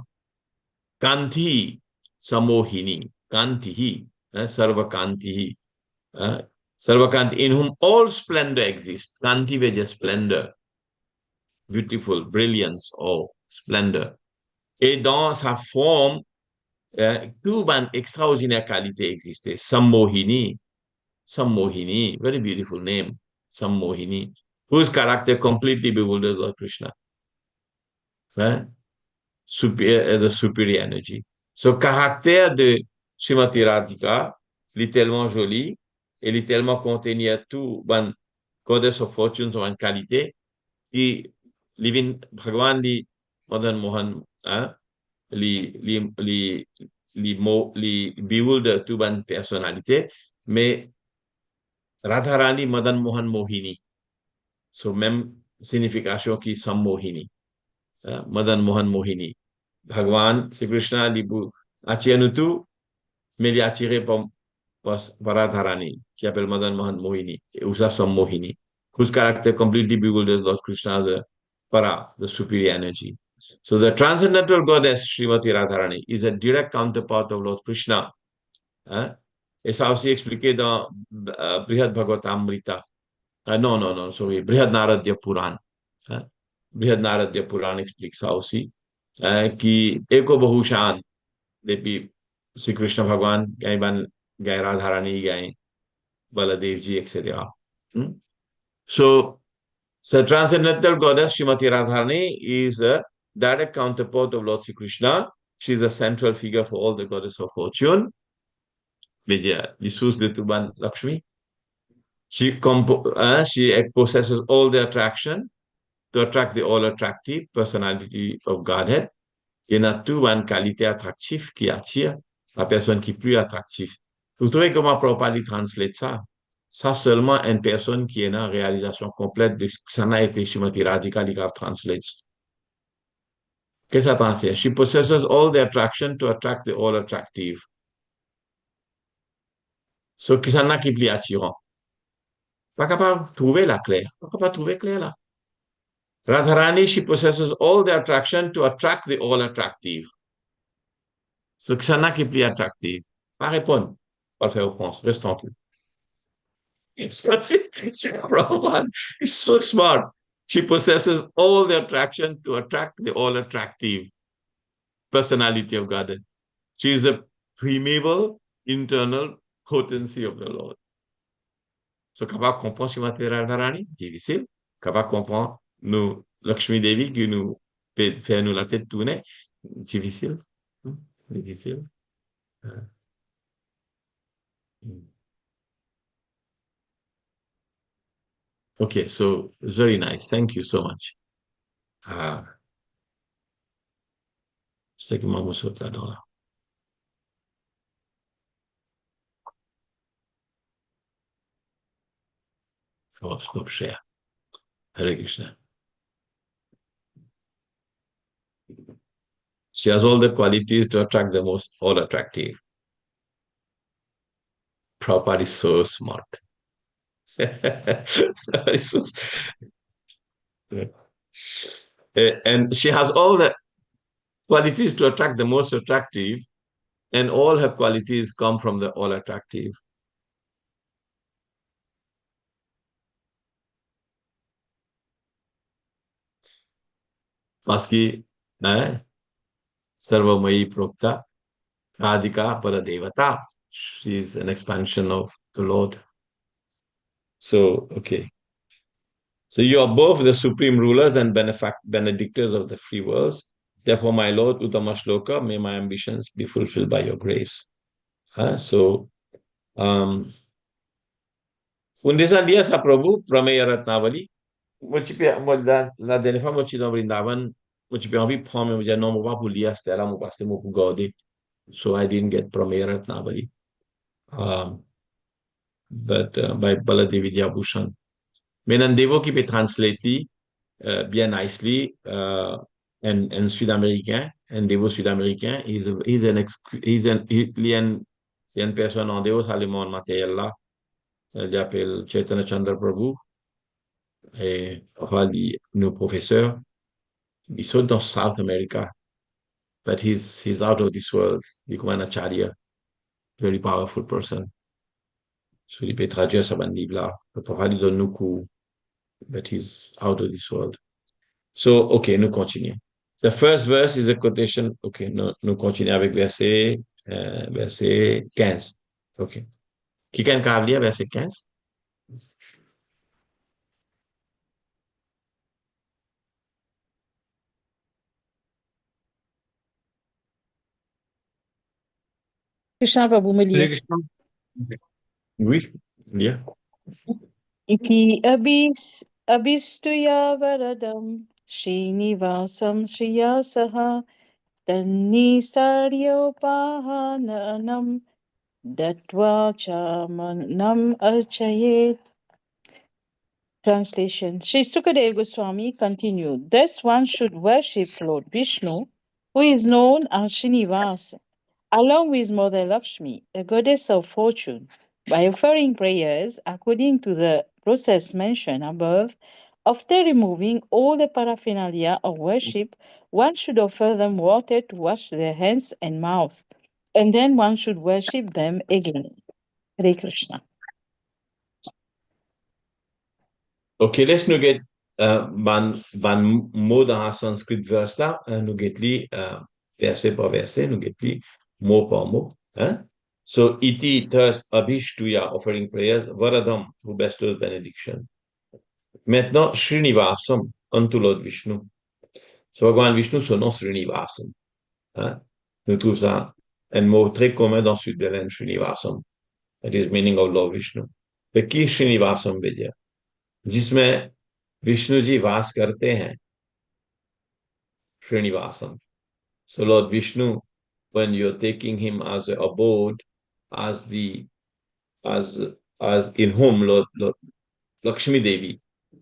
Kanti Samohini, Kantihi, Sarva Kantihi. Sarvakanti, in whom all splendor exists. Kanti veut dire splendor, beautiful, brilliance, oh, splendor. Et dans sa forme, tout une extraordinaire qualité existait. Sammohini, Sammohini, very beautiful name, Sammohini, whose character completely bewilders Lord Krishna. The superior energy. Ce caractère de Srimati Radhika, il est tellement joli, et il est tellement contenu à tout, ban goddess of fortune, son qualité, qui, living Bhagavan, li, Madan Mohan, li bewilder tout ban personnalité, mais Radharani, Madan Mohan Mohini. So, même signification qui sont Mohini. Madan Mohan Mohini. Bhagwan, c'est Krishna, Libu, Achianutu, mais il est attiré par Radharani, qui appelle Madan Mohan Mohini, et Usa Sam Mohini, whose character completely bewilders Lord Krishna, the Para, the superior energy. So the transcendental goddess Srimati Radharani is a direct counterpart of Lord Krishna. Et ça aussi expliqué dans Brihad Bhagavatamrita. Non, sorry, Brihad Naradya Puran. Brihad Naradya Puran explique ça aussi. Qui eko bahushan depuis Sri Krishna Bhagwan gaye Radharani gaye Baladev ji etc. So the transcendental goddess Srimati Radharani is a direct counterpart of Lord Sri Krishna. She is a central figure for all the goddess of fortune. Vidya, the source de Turban Lakshmi. She possesses all the attraction to attract the all attractive personality of Godhead. Il y a tout une qualité attractive qui attire la personne qui est plus attractive. Vous trouvez comment Prabhupada translate ça? Ça seulement une personne qui est en réalisation complète de ce que ça n'a été Srimati Radhika Likar translates. Qu'est-ce que ça translate? She possesses all the attraction to attract the all attractive. Ce qui ça n'a qui est plus attirant. Pas capable de trouver la claire. Pas capable de trouver clair là. Radharani, she possesses all the attraction to attract the all attractive. Ce que ça n'a qui est plus attractif. Pas répondre. Pas le faire au France. Reste tranquille. It's so smart. She possesses all the attraction to attract the all attractive personality of God. She is a primeval internal potency of the Lord. So, capable de comprendre Srimati Radharani? Difficile. Capable de comprendre nous, Lakshmi Devi qui nous fait nous la tête tourner? Difficile. Difficile. Okay, so it's very nice. Thank you so much. C'est que moi, je là-dedans là. Oh, stop share. Hare Krishna. She has all the qualities to attract the most all attractive. Prabhupada is so smart. And she has all the qualities to attract the most attractive, and all her qualities come from the all attractive. Parce que, Sarvamai Prokta, Radhika Paradevata. She is an expansion of the Lord. So, okay. So you are both the supreme rulers and benedictors of the free worlds. Therefore, my Lord, Uttama Shloka, may my ambitions be fulfilled by your grace. So, un dessin dia sa Prabhu, Prameya Ratnavali. La dernière fois, moi, je suis dans Vrindavan, moi, j'ai envie de prendre, mais je dis non, moi, pas pour lire, c'était là, moi, parce que moi, pour garder. So I didn't get Prameya Ratnavali. but by Baladevi Bhushan. Menan Devo qui peut translate bien nicely en sud-américain, en Devo sud-américain, il y a une personne en Devo, ça le monde matériel là, il appelle Chaitanya Chandra Prabhu, et enfin, nos professeurs, ils sont dans South America, but he's out of this world, Vikuman Acharya, very powerful person. So il peut traduire ça dans livre-là. Parfois, il donne nous cours, but he's out of this world. So, OK, nous continuons. The first verse is a quotation. OK, nous continuons avec verset 15. OK. Qui can lire verset 15? Krishna Prabhu me Hare liye. Krishna. Oui, lire. Iti abhistuya varadam Srinivasam Shriyasaha Tanni Saryopahananam Datva Chamanam Archayet. Translation. Sri Sukadeva Goswami continued, thus one should worship Lord Vishnu, who is known as Srinivasa, along with Mother Lakshmi, the goddess of fortune, by offering prayers according to the process mentioned above. After removing all the paraphernalia of worship, one should offer them water to wash their hands and mouth, and then one should worship them again. Hare Krishna. OK, laisse-nous get ban mot dans la sanskrit verse là, nous get li verset par verset, nous get li mot par mot. Hein? So, iti, thus, abhishtuya, offering prayers, varadam, who bestows benediction. Maintenant, Srinivasam, unto Lord Vishnu. So, Bhagavan Vishnu, son nom Srinivasam. Hein? Nous trouvons ça un mot très commun dans Sud Belen, Srinivasam. It is meaning of Lord Vishnu. Mais qui Srinivasam veut dire? जिसमें विष्णु जी वास करते हैं, Srinivasam. So Lord Vishnu, when you're taking him as an abode, as the as in whom Lord Lakshmi Devi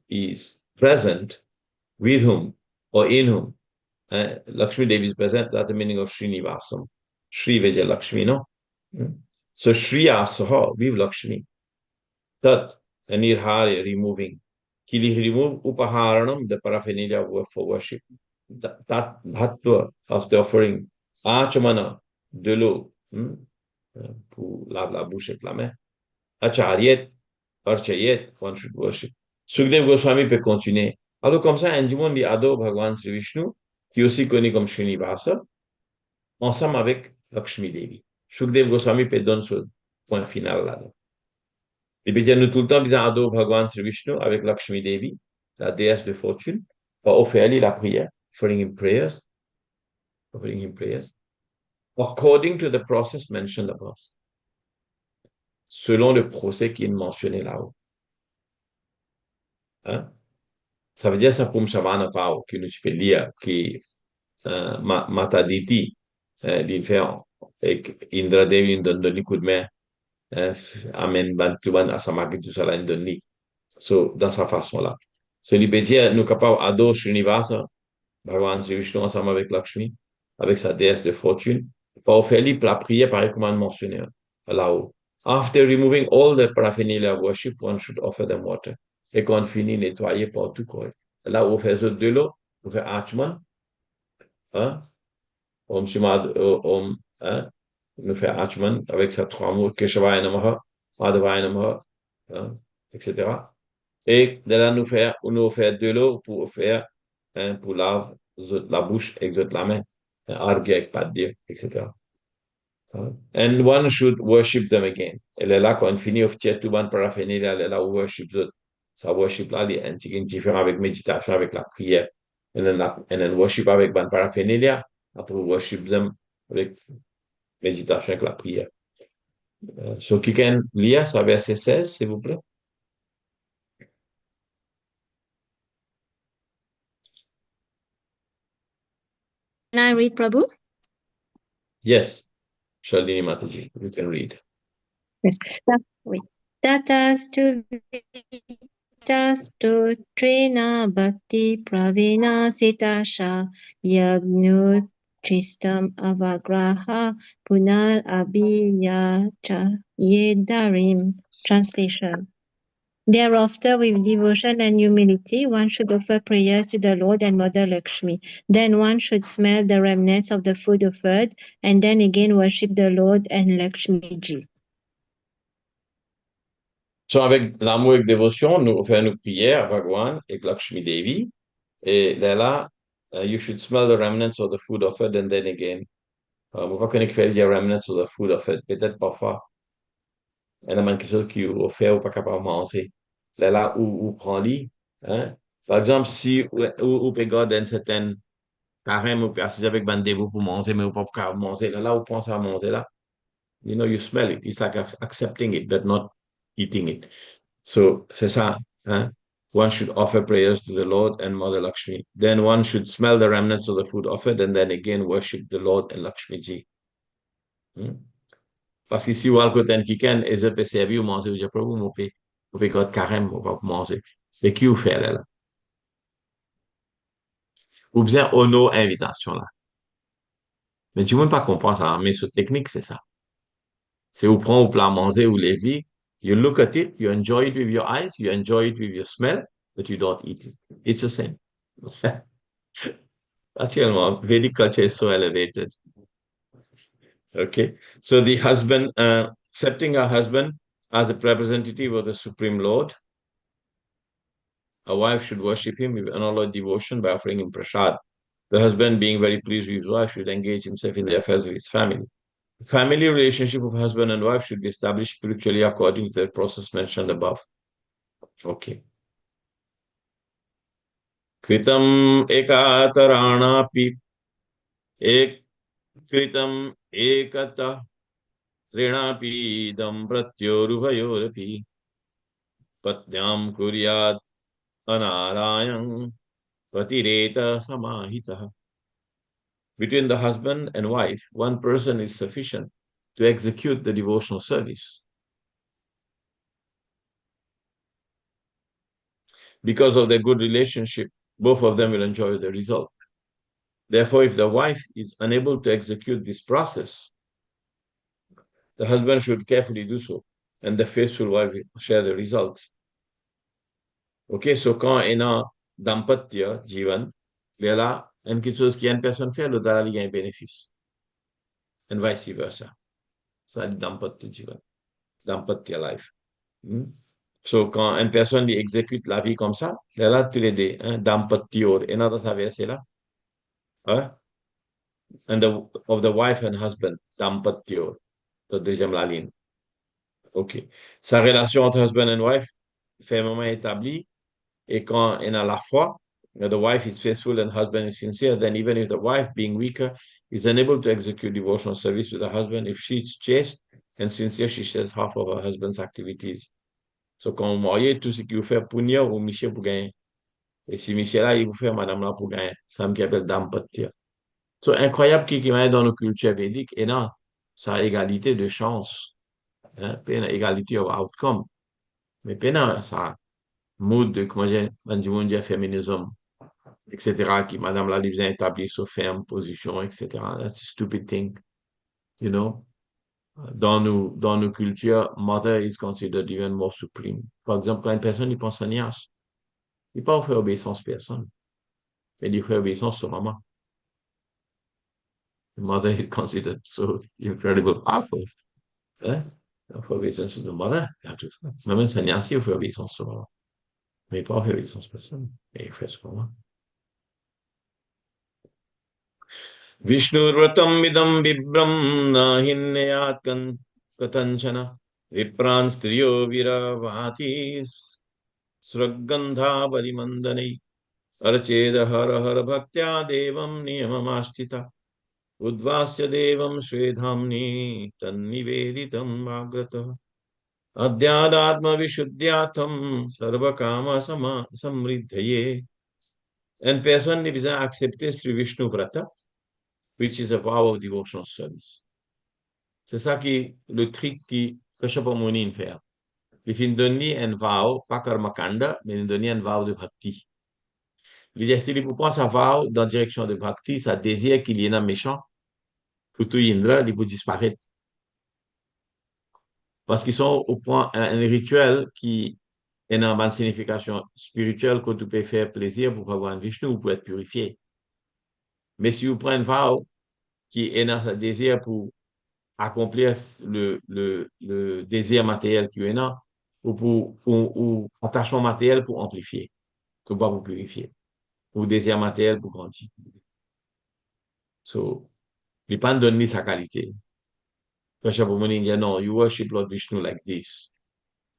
is present, with whom or in whom Lakshmi Devi is present, that's the meaning of Srinivasam. Sri Vijay Lakshmi, no? So Sri Asaha, with Lakshmi. Tat, and Nirhari, removing. He remove Upaharanam, the paraphernalia for worship. That Bhatva of the offering. Achamana, de l'eau, pour lave la bouche avec la main. Acharyet, Archayet, one should worship. Sukdev Goswami peut continuer. Alors comme ça, Anjuman dit Ado Bhagavan Sri Vishnu, qui est aussi connu comme Srinivasa, ensemble avec Lakshmi Devi. Sukdev Goswami peut donner ce point final là. Et puis, nous tout le temps disons Ado Bhagavan Sri Vishnu avec Lakshmi Devi, la déesse de fortune, pour offrir la prière, offering him prayers, according to the process mentioned above. Selon le procès qui est mentionné là-haut. Hein? Ça veut dire ça pour Shavana Pao, que nous peux lire, qui Mataditi, l'inférieur, et Indra Devi donne un coup de main, Amen, Bantuban, Asamaki, tout ça, là, donne. So, dans sa façon-là. So, il peut dire, nous capables Ado Srinivasa, Bhagavan Sri Vishnu ensemble avec Lakshmi, avec sa déesse de fortune, pour faire la prière pareil comme on mentionné là-haut. After removing all the paraphernalia of worship, one should offer them water. Et quand on finit, nettoyer partout correct. Là où on fait de l'eau, on fait Achman, hein, Om Shimad, Om, hein, on fait Achman avec sa trois mots, Keshavaya Namaha, Madhavaya Namaha, hein, etc. Et de là, nous fait de l'eau pour faire, hein, pour laver la bouche avec la main, argue avec pas de Dieu, etc. And one should worship them again. Elle est là quand on finit of Chetuban paraphernalia, elle est là où worship ça worship là, il est différent avec méditation, avec la prière. And then worship avec ban paraphernalia, après worship them avec méditation, avec la prière. So, qui can lire ça verset 16, s'il vous plaît? Can I read, Prabhu? Yes. Shalini Mataji, you can read. Yes. Wait. Tatastu vitastu trena bhakti pravina sitasha yagnu chistam avagraha punal abhiyacha yedarim. Translation. Thereafter, with devotion and humility, one should offer prayers to the Lord and Mother Lakshmi. Then one should smell the remnants of the food offered, and then again worship the Lord and Lakshmi ji. So, avec l'amour et dévotion, nous faisons nos prières à Bhagwan et Lakshmi Devi. Et là, you should smell the remnants of the food offered, and then again. On va pas connaître faire les remnants of the food offered. Peut-être parfois, il y a quelque chose qui est offert ou pas capable de manger. Là, où prend lit. Hein? Par exemple, si ou peut garder une certaine carême ou peut assis avec bandez-vous pour manger, mais ou pas pour manger. Là, où pense à manger là. You know, you smell it. It's like accepting it, but not eating it. So, c'est ça. Hein? One should offer prayers to the Lord and Mother Lakshmi. Then one should smell the remnants of the food offered and then again worship the Lord and Lakshmi ji. Parce que si vous avez un quelqu'un et je peux servir ou manger, je peux vous pouvez faire carême, vous pouvez manger. Et qui vous fait là? Vous besoin honneur invitation là. Mais tu ne peux pas comprendre ça, mais cette technique, c'est ça. C'est vous prendre au plat manger ou lever, you look at it, you enjoy it with your eyes, you enjoy it with your smell, but you don't eat it. It's the same. Actuellement, Vedic culture is so elevated. Okay. So the husband, accepting her husband as a representative of the Supreme Lord, a wife should worship him with unalloyed devotion by offering him prasad. The husband, being very pleased with his wife, should engage himself in the affairs of his family. The family relationship of husband and wife should be established spiritually according to the process mentioned above. Okay. Kritam ekataranapi ek kritam ekata trinapi idam pratyorubhayorapi patnyam kuryat anarayam patireta samahita. Between the husband and wife, one person is sufficient to execute the devotional service. Because of their good relationship, both of them will enjoy the result. Therefore, if the wife is unable to execute this process, the husband should carefully do so, and the faithful wife will share the results. OK, so quand on a dampatya, jivan, là, une quelque chose qui a une personne fait, l'autre a un bénéfice. And vice versa. Ça, c'est dampatya jivan, dampatya life. So, quand une personne exécute la vie comme ça, là, tous les deux, hein, dampatyor, et dans sa verset là, hein, and of the wife and husband, dampatyor, la deuxième la ligne. OK. Sa relation entre husband and wife, fermement établie, et quand on a la foi, the wife is faithful and husband is sincere, then even if the wife, being weaker, is unable to execute devotional service with her husband, if she is chaste and sincere, she shares half of her husband's activities. So, quand vous mariez, tout ce qu'il vous fait pour nier ou Michel pour gagner. Et si Michel là, il vous fait madame là pour gagner. Ça me appelle dame pas de tir. So, incroyable qui va dans nos cultures védiques, et non, ça a égalité de chance. Hein, pas une égalité of outcome. Mais pas ça mood de, comment j'ai dit, féminisme, etc., qui, madame la livre établie sur ferme position, etc. That's a stupid thing, you know. Dans nos cultures, mother is considered even more supreme. Par exemple, quand une personne, il pense à Nias, il ne peut pas faire obéissance à personne, mais il fait obéissance à maman. The mother is considered so incredible powerful. Hein? Il fait obéissance à the mother. Même un sannyasi, il fait obéissance à maman. Mais il ne peut pas faire obéissance à personne. Mais il fait ce maman. Vishnurvatam idam vibram na hinneyat katanchana vipran striyo viravati sragandha varimandane archeda har har bhaktya devam niyamamastita udvasya devam shvedhamni tanniveditam agrata adhyadatma vishuddhyatam sarvakama samriddhaye. And person is accepté Sri Vishnu Vrata, which is a vow of devotional service. C'est ça qui le trick qui Kashyapa Muni fait. Il fin donner un vow, pas karmakanda, mais il donner un vow de bhakti. Il dit, si vous pensez à vow dans la direction de bhakti, ça désire qu'il y ait un méchant, pour tout Indra, il peut disparaître. Parce qu'ils sont au point, un rituel qui est une bonne signification spirituelle que tu peux faire plaisir pour avoir un Vishnu ou pour être purifié. Mais si vous prenez un vow qui est un désir pour accomplir le désir matériel qui est là, ou attachement matériel pour amplifier, que pas pour purifier, ou désir matériel pour grandir. So, il n'est pas donné sa qualité. Parce que pour moi, il dit non, you worship Lord Vishnu like this.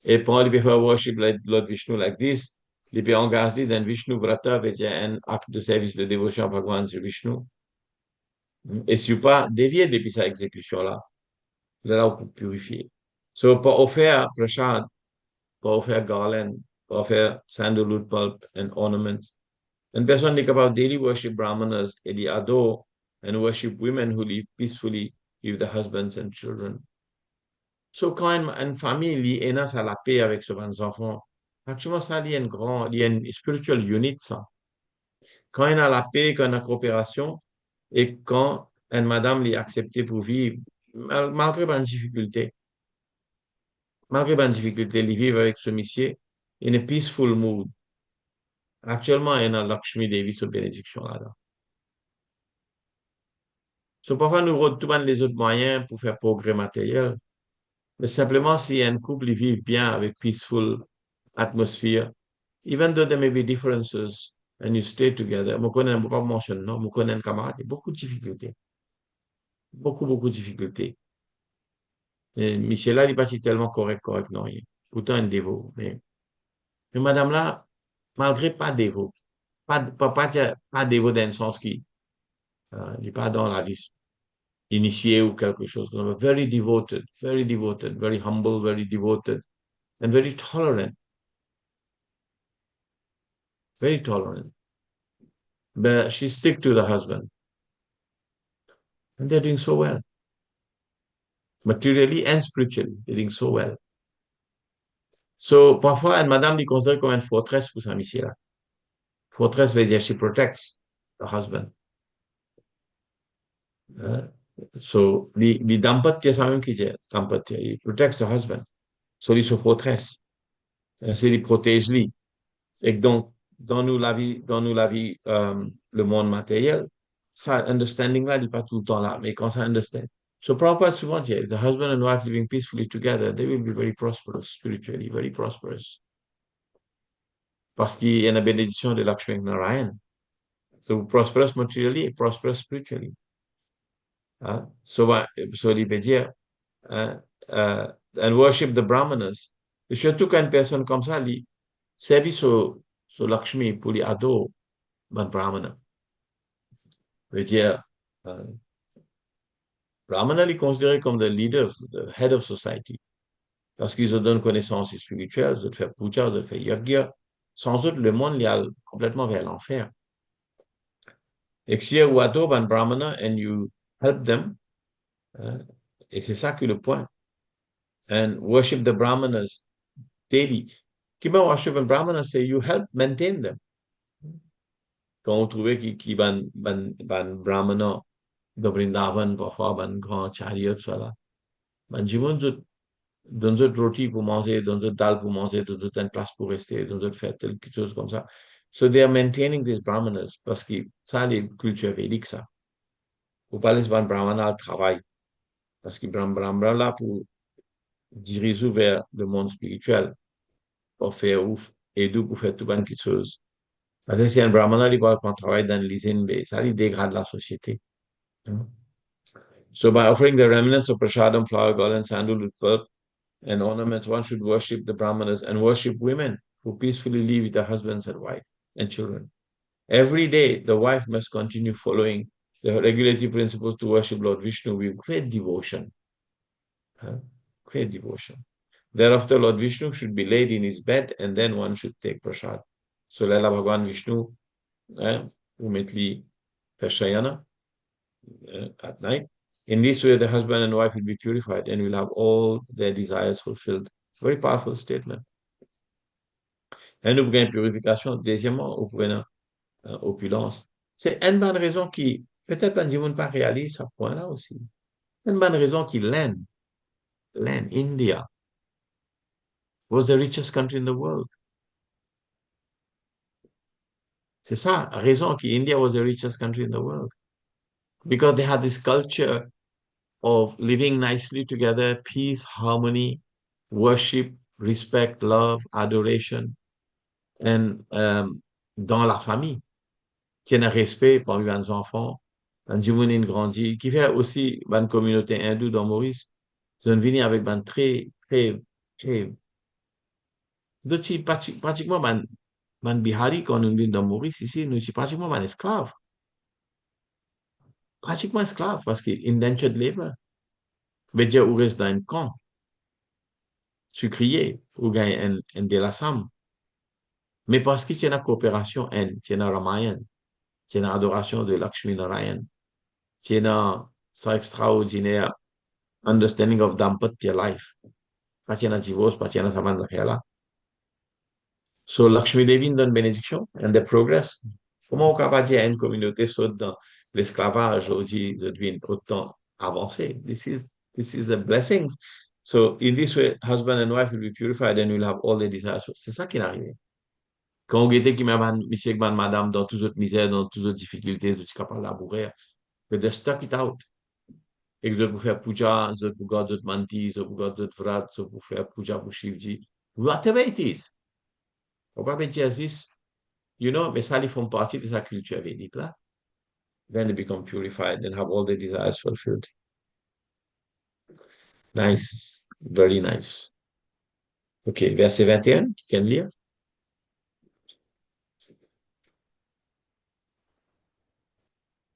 Et pour il peut faire worship Lord Vishnu like this, il peut engager dans Vishnu Vrata, c'est un acte de service de dévotion à Bhagavan sur Vishnu. Et si vous pas dévié depuis sa exécution-là, là, pour purifier. So, pour offrir prashad, pour offrir garland, pour offrir sandalwood pulp and ornaments, une personne est capable de daily worship brahmanas et d'y adore and worship women who live peacefully with their husbands and children. So, quand une famille est à la paix avec ses enfants, actuellement, ça, il y a il y a une spiritual unit, ça. Quand il y a la paix, quand il y a la coopération, et quand une madame l'est acceptée pour vivre, malgré une difficulté, il vit avec ce monsieur, in a peaceful mood. Actuellement, il y a Lakshmi Devi sous bénédiction là-dedans. So, parfois, nous retrouvons les autres moyens pour faire progrès matériel, mais simplement, si un couple vit bien avec peaceful atmosphere, even though there may be differences and you stay together, je connais pas mentionner, non, je connais un camarade, beaucoup de difficultés. Beaucoup de difficultés. Et Michel là, il n'est pas si tellement correct, non. Pourtant, un dévot. Mais madame là, malgré pas dévot, pas dévot dans le sens qui, il n'est pas dans la vie initiée ou quelque chose. Non, very devoted, very humble, very devoted, and very tolerant. Very tolerant. But she stick to the husband. And they're doing so well. Materially and spiritually, they're doing so well. So, parfois, une madame est considérée comme une forteresse pour sa mission là. Fortress veut dire she protects the husband. So, les dampatya, c'est même qui dit dampatya. Il protects the husband. So, il se fortress. C'est il protège lui. Et donc, dans nous la vie, le monde matériel, ça, understanding là, il n'est pas tout le temps là. Mais quand ça understand. So, Prabhupada souvent dit, the husband and wife living peacefully together, they will be very prosperous spiritually, very prosperous. Parce qu'il y a une bénédiction de Lakshmi Narayan. So, prosperous materially et prosperous spiritually. So il veut dire, and worship the brahmanas. Et surtout quand une personne comme ça, il servit sur Lakshmi pour les adorer, ben brahmana. Veut dire, brahmana est considéré comme the leaders, the head of society. Parce qu'ils ont donné connaissance spirituelle, ils ont fait puja, ils ont fait yajna. Sans eux, le monde est complètement vers l'enfer. Et si vous adorez un brahmana and you help them, et c'est ça que le point. And worship the brahmanas daily. Kiba worship and brahmanas say you help maintain them. Quand on trouvait qui ban brahmana de Vrindavan, parfois ban grand chariot, voilà. Ban jivon donne d'autres roti pour manger, donne d'autres dal pour manger, donne d'autres une place pour rester, donne d'autres faire quelque chose comme ça. So they are maintaining these brahmanas parce que ça, les cultures védiques, ça. Faut pas laisser ban brahmana travail. Parce que brahmana là pour diriger vers le monde spirituel. Pour faire ouf, et d'où pour faire tout bonne chose. Parce que si un brahmana, il va travailler dans l'usine, ça lui dégrade la société. So by offering the remnants of prasadam, flower, garland, sandalwood, pulp, and ornaments, one should worship the brahmanas and worship women who peacefully live with their husbands and wife and children. Every day, the wife must continue following the regulatory principles to worship Lord Vishnu with great devotion. Great devotion. Thereafter, Lord Vishnu should be laid in his bed and then one should take prasad. So, Laila Bhagwan Vishnu, ultimately, Peshayana at night. In this way, the husband and wife will be purified and will have all their desires fulfilled Very powerful statement. Un nous gagne purification. Deuxièmement, vous prenez opulence. C'est une bonne raison qui, peut-être un jour, pas réalise à ce point-là aussi. Une bonne raison qui, India, was the richest country in the world. C'est ça, raison qui India was the richest country in the world. Because they had this culture of living nicely together, peace, harmony, worship, respect, love, adoration, and dans la famille, qui a un respect parmi les enfants, un jumeau grandi, qui fait aussi une communauté hindoue dans Maurice. Ils ont venu avec un très, très, très, pratiquement, un Bihari, quand on vient dans Maurice ici, nous sommes pratiquement un esclave. Pratiquement esclave, parce qu'il indentured labor. veut dire, ou reste dans un camp, sucrier, ou gagne un de la somme. Mais parce que c'est une coopération, c'est une Ramayana, c'est une adoration de Lakshmi Narayan, c'est une ça extraordinaire understanding of Dampatya life. Pas qu'il y a un divorce, pas qu'il y a un saman là. So Lakshmi Devi donne bénédiction and the progress. Comment on peut dire à une communauté saute dans l'esclavage aujourd'hui devient autant avancé? This is a blessing. So in this way, husband and wife will be purified and will have all their desires. C'est ça qui est arrivé. Quand on était qui m'a monsieur madame dans toutes autres misères, dans toutes autres difficultés, tout ce qu'on parle labourer, que de stuck it out. Et que vous faire puja, vous gardez votre manti, vous gardez votre vrat, vous faire puja pour Shivji. Whatever it is. On va pas dire this, you know, mais ça, ils font partie de sa culture védique là. Then they become purified and have all their desires fulfilled. Nice. Very nice. OK, verset 21, qui can lire?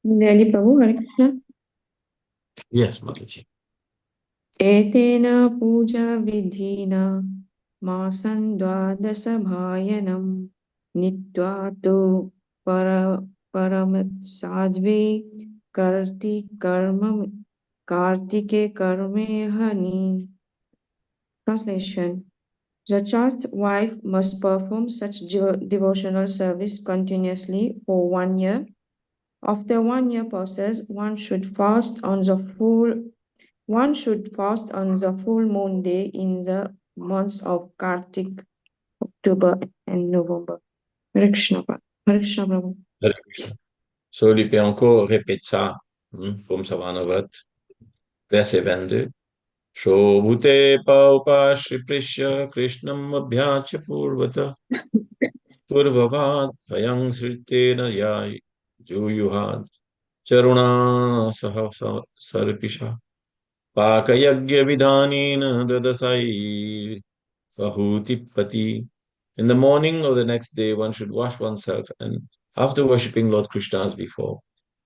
Really, Prabhu, Hare Krishna. Yes, Mataji. Etena puja vidhina masan dvadasabhayanam nitvato paramat sadhve kartike karme hani. Translation. The chaste wife must perform such devotional service continuously for 1 year. After 1 year passes, one should fast on the full moon day in the months of Kartik, October, and November. Hare Krishna, Hare Krishna, Prabhu. Hare Krishna. So, il peut encore répéter ça, comme ça va en vote. Verset 22. Shobhute paupashriprishya krishnam abhyacha purvata purvavat vayang sritena yai juyuhat charuna saha sarpisha pakayagya vidhanina dadasai pati. In the morning of the next day, one should wash oneself, and after worshipping Lord Krishna as before,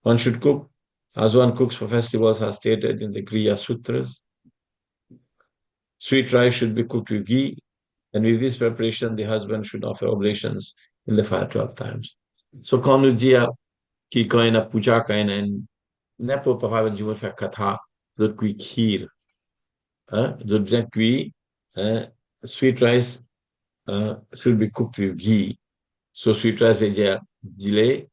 one should cook as one cooks for festivals as stated in the Kriya Sutras. Sweet rice should be cooked with ghee, and with this preparation, the husband should offer oblations in the fire 12 times. So, quand on dit qu'il y a puja, quand il y a n'importe pas, je vais faire katha, d'autres cuit khir, d'autres bien cuit, sweet rice should be cooked with ghee. So, sweet rice veut dire dilé,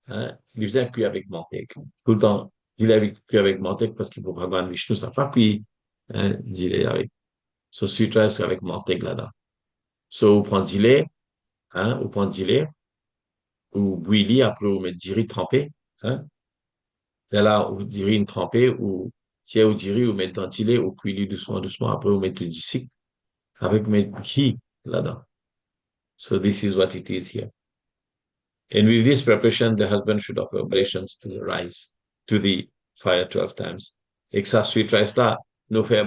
il vient cuit avec manteca. Tout le temps, dilé cuit avec manteca parce qu'il faut Bhagavan Vishnu, ça pas cuit, dilé avec. So, sweet rice avec manteca là-dedans. So, vous prenez du lait, vous prenez du lait, ou bouilli, après vous mettez du riz trempé, et là, vous du riz trempé, ou si vous du riz, vous mettez dans du lait, ou cuisez doucement, doucement, après vous mettez du sucre, avec vous mettez ghee là-dedans. So, this is what it is here. And with this preparation, the husband should offer oblations to the rice, to the fire 12 times. Et que ça, sweet rice là, nous fait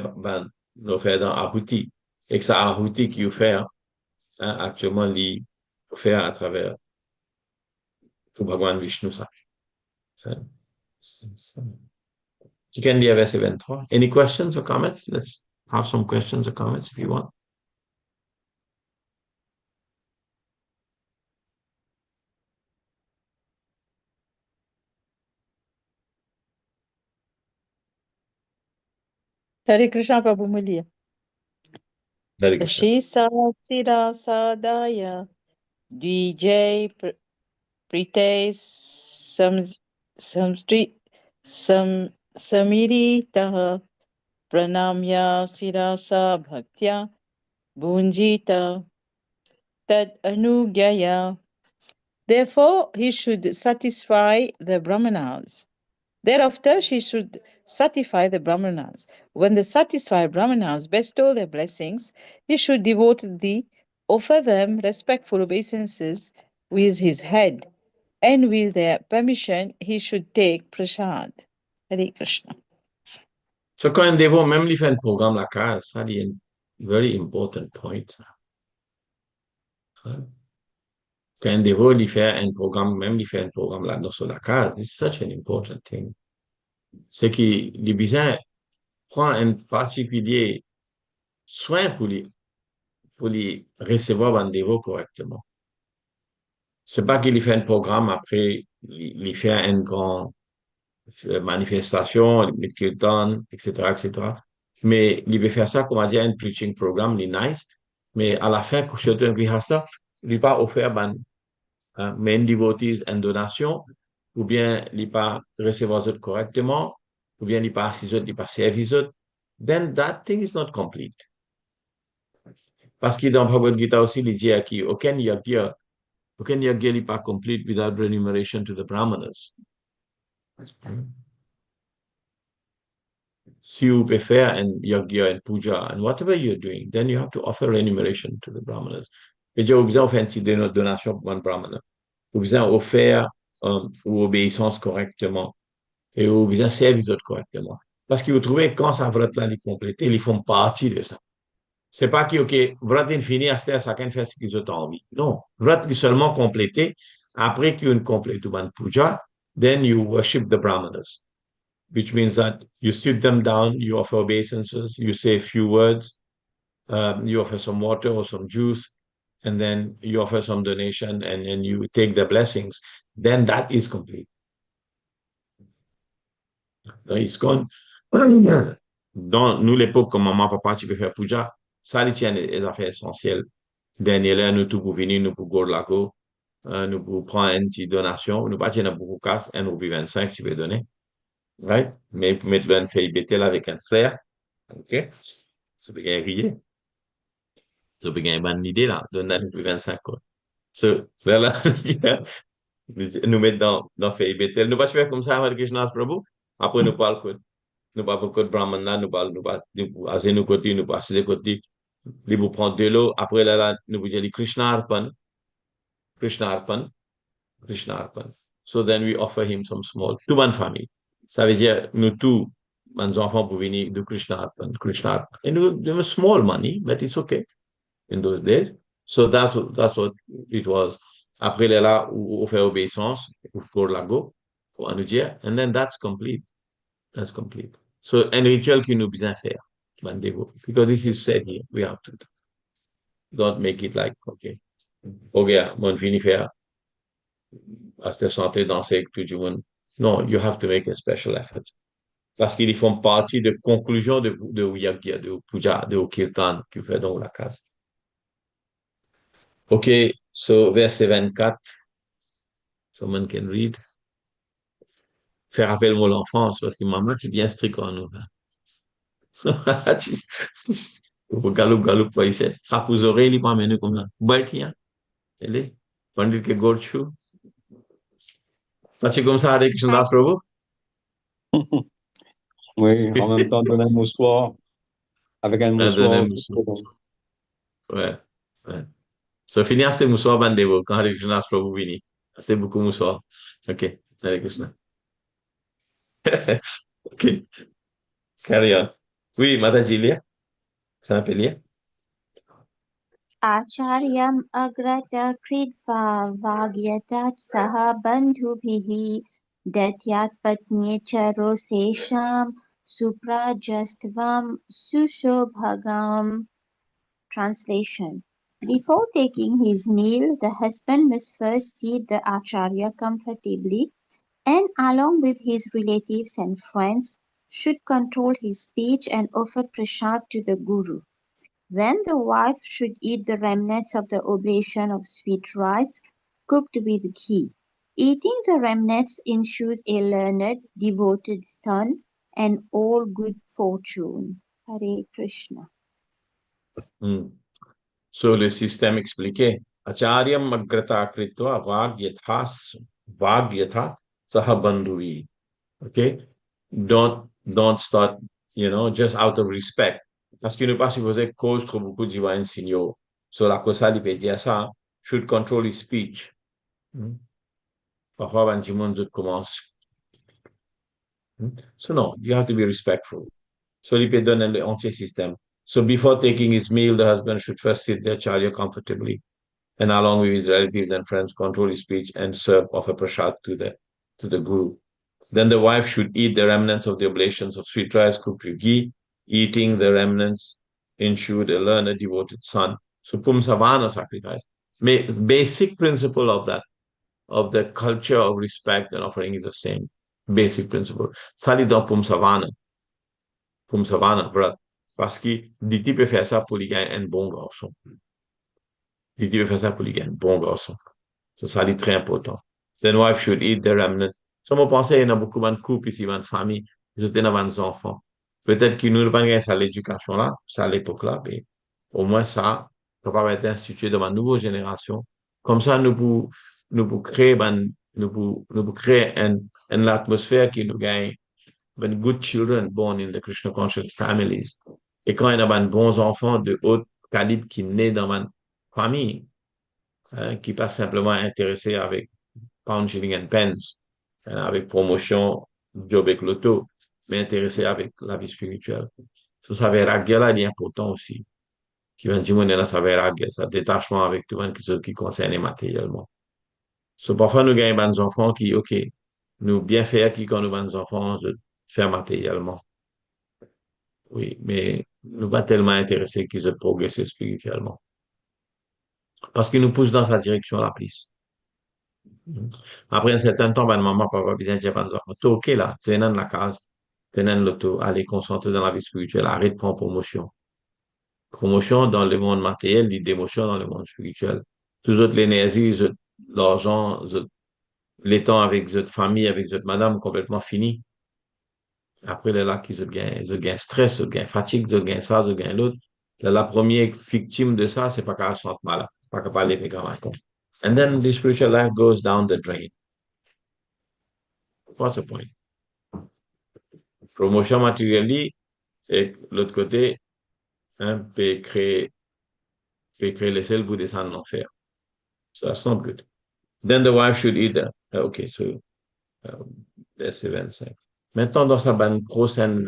dans Ahuti. Et que ça, Ahuti qui vous fait, actuellement, il fait à travers tout Bhagavan Vishnu ça. You can be verset 23. Any questions or comments? Let's have some questions or comments if you want. Hare Krishna, Prabhu, me lire. Hare Krishna. Shisa Sira Sadaya DJ Prite Samirita Pranamya Sirasa Bhaktya Bunjita Tad Anugyaya. Therefore, he should satisfy the Brahmanas. Thereafter, she should satisfy the Brahmanas. When the satisfied Brahmanas bestow their blessings, he should devotedly offer them respectful obeisances with his head, and with their permission, he should take prasad. Hare Krishna. So quand un dévot, même lui fait un programme la case, ça dit un very important point. Hein? Quand un dévot lui fait un programme, même lui fait un programme là sur la case, it's such an important thing. C'est qu'il lui besoin prend un particulier soin pour lui recevoir un dévot correctement. C'est pas qu'il lui fait un programme après, il fait une grande manifestation, il met kirtan, etc., etc. Mais il veut faire ça, comme on dit, un preaching programme, il est nice. Mais à la fin, surtout un grihasta, il n'a pas offert main devotees une donation, ou bien il n'a pas recevoir autres correctement, ou bien il n'a pas assis autres, il n'a pas servi autres. Then that thing is not complete. Parce que dans Bhagavad Gita aussi, il dit qu'il aucun yagya n'est pas complete without remuneration to the brahmanas. Si vous pouvez faire un yagya, un puja, and whatever you're doing, then you have to offer remuneration to the brahmanas. Et j'ai besoin de faire une petite donation pour un brahmana. Vous besoin offrir ou obéissance correctement. Et vous besoin servir les autres correctement. Parce que vous trouvez quand ça va là, les compléter, ils font partie de ça. C'est pas que, OK, vrat fini à cette chacun fait ce qu'ils ont envie. Non. Vrat seulement complété. Après qu'il complète une puja, then you worship the brahmanas. Which means that you sit them down, you offer obeisances, you say a few words, you offer some water or some juice, and then you offer some donation, and then you take the blessings. Then that is complete. It's gone. Dans nous, l'époque, comme maman, papa, tu peux faire puja, ça, tient les affaires essentielles. Dernier là, nous, tout pour venir, nous, pour Gorlago, nous, pour prendre une petite donation, nous, pas, tu as beaucoup de casse, 1,25 tu peux donner. Right? Mais pour mettre un feuille bétel avec un flair, OK? Ça peut gagner rire. Ça peut gagner une bonne idée, là. Donner 1,25 quoi. So, voilà. Nous mettre dans feuille bétel. Nous pas faire comme ça avec Krishna Prabhu. Après, nous parlons quoi? Nous parlons de Brahman là, nous parlons, nous à nous côté, nous passons de côté. Nous vous prendre de l'eau. Après, là, nous vous disons Krishna Arpan, Krishna Arpan, Krishna Arpan. So then we offer him some small, to one family. Ça veut dire, nous tous, mes enfants pour venir de Krishna Arpan, Krishna Arpan. And it was small money, but it's okay in those days. So that's what it was. Après, là, on fait obéissance pour l'ago, pour nous dire, and then that's complete. That's complete. So, un rituel qui nous besoin faire, because this is said here, we have to do. Don't make it like, okay, mon fini faire, à se santé danser avec tout le monde. Non, you have to make a special effort. Parce qu'ils font partie de conclusion de yagya, de puja, de kirtan que fait dans la case. OK, so verset 24. Someone can read. Faire appel à l'enfance, parce que maman, c'est bien strict en nous. Vous galop pas ici. Ça vous aurait, il pas mené comme ça. Bâti, hein. Elle est. Pandit ke gorchu. Ça, c'est comme ça avec Krishnadas Prabhu? Oui, en même temps, donner un moussoir. Avec un moussoir. Ouais, ouais. So, fini este moussoir bandevo quand Hare Krishnadas Prabhu vini. C'était beaucoup moussoir. OK, Hare Krishna. OK, carry on. Oui, Mataji, lia. Ça m'appelle lia. Acharyam agrata kridva vagyatat saha bandhubhihi datyat patnyecharo sesham suprajastvam sushobhagam. Translation. Before taking his meal, the husband must first seat the Acharya comfortably and along with his relatives and friends should control his speech and offer prasad to the Guru. Then the wife should eat the remnants of the oblation of sweet rice cooked with ghee. Eating the remnants ensures a learned, devoted son and all good fortune. Hare Krishna. So, le système expliqué. Acharyam agrata kritva vag yatha saha bandhuvi. Okay? Don't start, just out of respect. Parce qu'il ne pas supposé cause trop beaucoup de signaux. So, la cosa li peut dire ça, should control his speech. Parfois, ben, du monde commence. So, no, you have to be respectful. So, il peut donner le entier système. So, before taking his meal, the husband should first sit their charya comfortably, and along with his relatives and friends, control his speech and serve offer prasad to the guru. Then the wife should eat the remnants of the oblations of sweet rice cooked with ghee. Eating the remnants ensured a learned, devoted son. So Pumsavana sacrifice. Basic principle of that, of the culture of respect and offering is the same. Basic principle. Sali dans Pumsavana. Pumsavana, vrat. Parce que Diti peut faire ça pour lui gagner un bon garçon. Diti peut faire ça pour lui gagner un bon garçon. So, ça c'est très important. Then wife should eat the remnant. So, moi, pensais, il y a beaucoup de couples ici, de familles, ils étaient dans des enfants. Peut-être qu'ils n'ont pas gagné ça l'éducation là, ça à l'époque là, mais au moins ça, ça va être institué dans ma nouvelle génération. Comme ça, nous pouvons créer, nous pouvons créer une atmosphère qui nous gagne, good children born in the Krishna conscious families. Et quand il y a des bons enfants de haut calibre qui naissent dans ma famille, qui pas simplement intéressé avec pound, shilling and pence, avec promotion, job et loto, mais intéressé avec la vie spirituelle. Ça vairagya là, il est important aussi. Qui va dire, là, ça vairagya, ça détachement avec tout le monde qui concerne matériellement. So, parfois, nous gagnons des enfants qui, OK, nous bien faire qui, quand nous avons des enfants, de faire matériellement. Oui, mais nous pas tellement intéressés qu'ils aient progressé spirituellement. Parce qu'ils nous poussent dans sa direction la plus. Après un certain temps, ben, maman, papa, bien dire, ben, OK là, tu es dans la case, tu es dans l'auto, allez, concentre dans la vie spirituelle, arrête de prendre promotion. Promotion dans le monde matériel, dit démotion dans le monde spirituel. Tous autres, l'énergie, l'argent, les temps avec votre famille, avec votre madame, complètement fini. Après, là, qu'ils gagnent stress, ils gagnent fatigue, ils gagnent ça, ils gagnent l'autre. La première victime de ça, c'est pas qu'elle se sente mal, pas qu'elle parle avec un matin. And then the spiritual life goes down the drain. What's the point? Promotion matérielle, et l'autre côté, peut créer les selles pour descendre l'enfer. So that's not good. Then the wife should eat that. Okay, so verset 25. Maintenant, dans sa bonne prochaine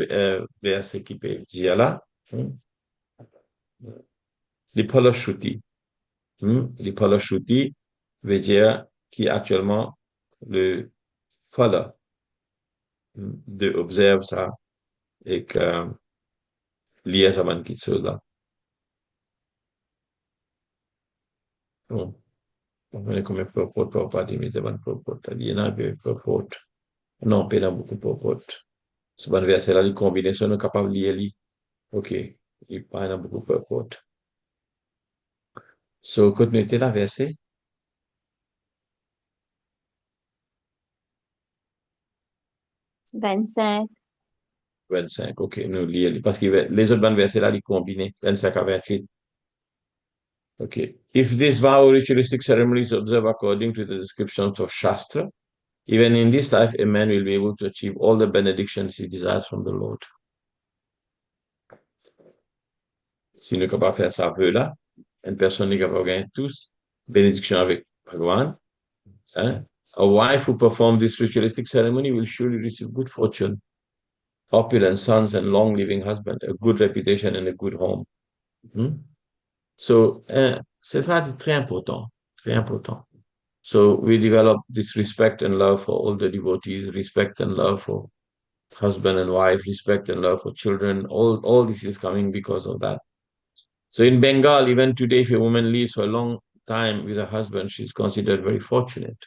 verset qui peut dire là, les palashruti. Les palashruti veut dire qui actuellement le follow, de observe ça et que lié à sa bonne qui chose là. Bon. Come purport pas limité ban purport. Il y en a que purport. Non, pas beaucoup purport. Ce ban verset là, les combinaisons sont capables de lire. OK. Il pas a beaucoup purport. So, continuez la verset. 25. 25. OK, nous lisons. Parce que les autres ban versets là, les combinés. 25 à 28. Okay. If this vow or ritualistic ceremony is observed according to the descriptions of Shastra, even in this life, a man will be able to achieve all the benedictions he desires from the Lord. Si nous sommes capables de faire ça là, une personne est capable de gagner tous bénédiction avec Bhagavan. A wife who performs this ritualistic ceremony will surely receive good fortune, opulent sons and long-living husband, a good reputation and a good home. So, c'est ça de très important, très important. So we develop this respect and love for all the devotees, respect and love for husband and wife, respect and love for children. All this is coming because of that. So in Bengal, even today, if a woman lives for a long time with her husband, she's considered very fortunate.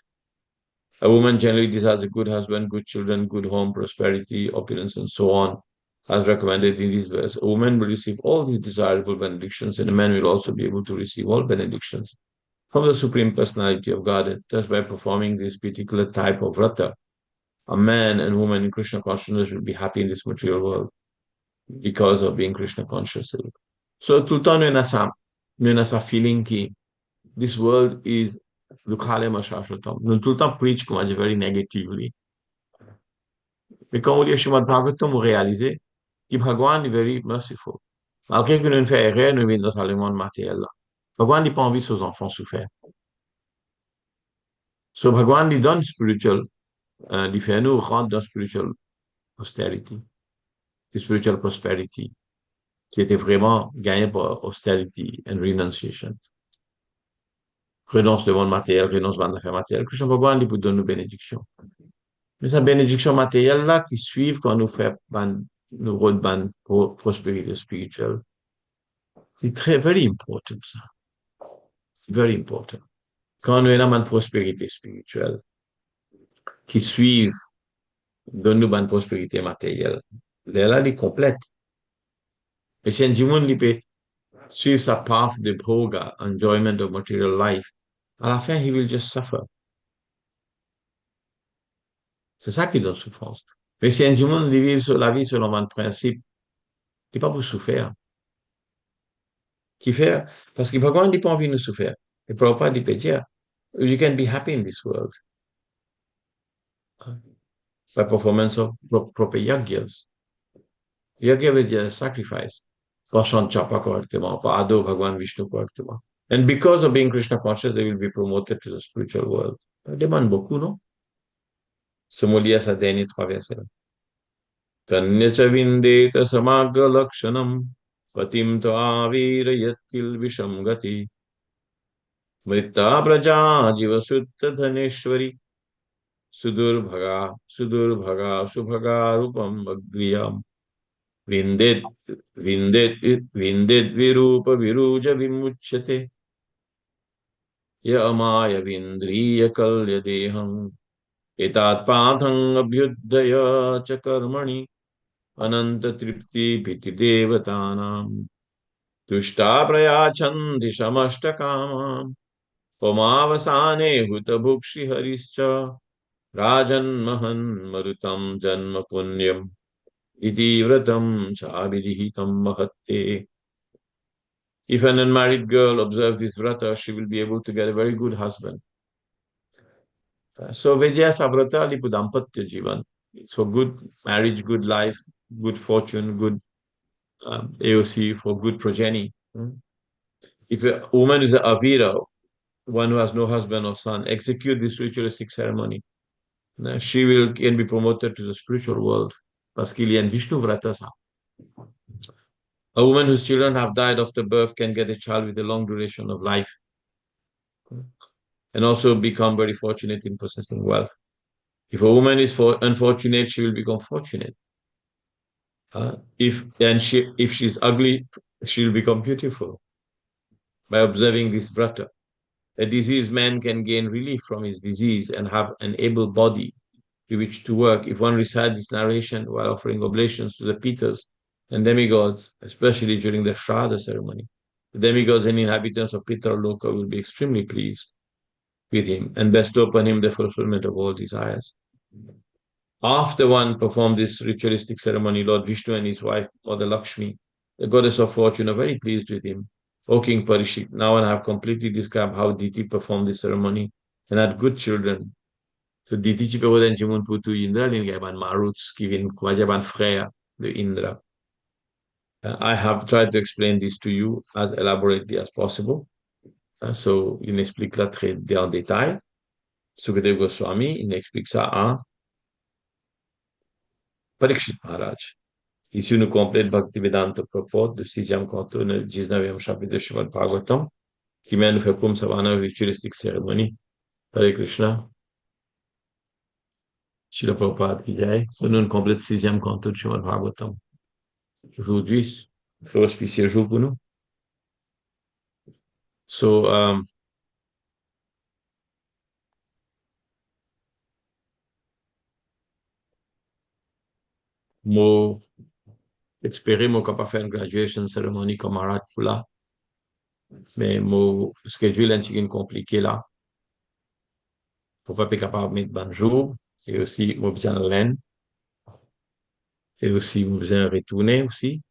A woman generally desires a good husband, good children, good home, prosperity, opulence, and so on. as recommended in this verse, a woman will receive all these desirable benedictions, and a man will also be able to receive all benedictions from the Supreme Personality of Godhead. Thus, by performing this particular type of vrata, a man and woman in Krishna consciousness will be happy in this material world because of being Krishna conscious. So, tout le temps, nous avons sa feeling que this world is Dukhale Mashashvatam. Nous tout le temps preach comme very negatively. Mais quand on lit Srimad Bhagavatam, vous réalisez que Bhagwan est very merciful. Malgré que nous ne faisons rien, nous vivons dans le monde matériel. Bhagwan n'a pas envie que ses enfants souffrent. So Bhagwan lui donne spiritual, il fait nous rendre dans spiritual austerity, spiritual prosperity, qui était vraiment gagné par austerity and renunciation. Renonce devant le matériel, renonce devant l'affaire matérielle. Krishna Bhagwan, il vous donne une bénédiction. Mais cette bénédiction matérielle-là qui suit quand nous faisons nous redonnons prospérité spirituelle, c'est très, very important, ça. Very important. Quand nous avons une prospérité spirituelle qui suit, donne-nous une prospérité matérielle, là, elle est complète. Et si un monde peut suivre sa path de bhoga, enjoyment of material life, à la fin, he will just suffer. C'est ça qui donne souffrance. Mais si un monde vit sur la vie selon un principe, il n'est pas pour souffrir. Qui fait, parce que Bhagavan n'a pas envie de souffrir. Et Prabhupada dit, dire, you can be happy in this world. By performance of proper yagyas. Yagya veut dire sacrifice. Pas chante chapa correctement, pas adore Bhagavan Vishnu correctement. And because of being Krishna conscious, they will be promoted to the spiritual world. Ça demande beaucoup, non? Ce mot lié à sa dernière trois versets. Tanya cha vindeta samaga lakshanam patim to avira yatkil visham gati mritta praja jiva sutta dhaneshwari sudurbhaga subhaga rupam agriyam vindet virupa viruja vimuchyate ya amaya vindriya kalya deham etat pathang abhyudaya cha karmani ananta tripti piti devatanam tushta prayachandi samashtakamam pamavasane hutabhukshi harischa rajan mahan marutam janma punyam iti vratam chavidihitam mahatte. If an unmarried girl observes this vrata, she will be able to get a very good husband. So Vijaya Savrata Lipu Dampatya Jivan. It's for good marriage, good life, good fortune, good AOC, for good progeny. If a woman is an Avira, one who has no husband or son, execute this ritualistic ceremony. She can be promoted to the spiritual world. Parce qu'il y a un Vishnu Vrata. A woman whose children have died after birth can get a child with a long duration of life. And also become very fortunate in possessing wealth. If a woman is unfortunate, she will become fortunate. If she's ugly, she will become beautiful by observing this vrata. A diseased man can gain relief from his disease and have an able body with which to work if one recites this narration while offering oblations to the Pitas and demigods, especially during the Shraddha ceremony. The demigods and inhabitants of Pitar Loka will be extremely pleased with him and bestow upon him the fulfillment of all desires. After one performed this ritualistic ceremony, Lord Vishnu and his wife, Mother Lakshmi, the goddess of fortune, are very pleased with him. O King Parishit, now I have completely described how Diti performed this ceremony and had good children. So Diti ci pevoden cimun putu Indra, lin gaiban Maruts, kivin kumajaban frère de Indra. I have tried to explain this to you as elaborately as possible. So, il explique là très en détail. Sukadeva Goswami, il explique ça à Parikshit Maharaj. Ici, nous complète Bhaktivedanta Prabhupada, le 6e canto, le 19e chapitre de Srimad Bhagavatam, qui mène nous faire comme savana ritualistique cérémonie. Hare Krishna. Srila Prabhupada qui jai. So, nous complète le 6e canto de Srimad Bhagavatam. Aujourd'hui, très auspicieux jour pour nous. So, mot espérer mon capable faire une graduation ceremony comme Marat pour là. Mais mon schedule est un petit peu compliqué là. Pour pas être capable de mettre bon jour. Et aussi, mon besoin de laine. Et aussi, mon besoin de retourner aussi.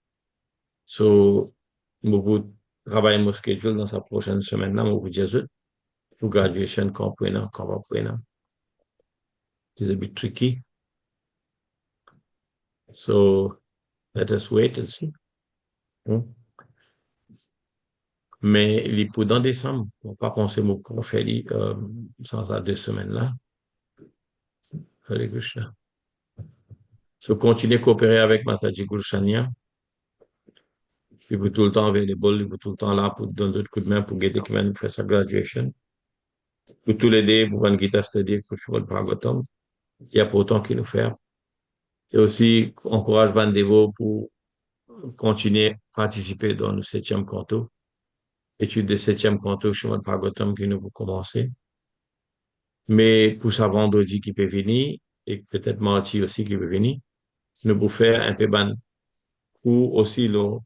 So, mon bout travailler mon schedule dans sa prochaine semaine là, mon bout de pour graduation qu'on peut qu'on va prendre. It's a bit tricky. So, let us wait and see. Mais les pour dans décembre, on va pas penser qu'on fait sans ça 2 semaines là. Hare Krishna. So, continuer à coopérer avec Mataji Gulshania. Puis pour tout le temps available, pour tout le temps là pour donner d'autres coups de main pour guider qui va faire sa graduation. Pour tous les deux, pour une guitare c'est-à-dire pour Srimad Bhagavatam. Il y a pour autant qu'il nous fait. Et aussi, encourage Bandevo pour continuer à participer dans le 7e canto. Étude des 7e canto Srimad Bhagavatam qui nous pour commencer. Mais pour ça vendredi qui peut venir, et peut-être mardi aussi qui peut venir, nous pouvons faire un peu ban ou aussi le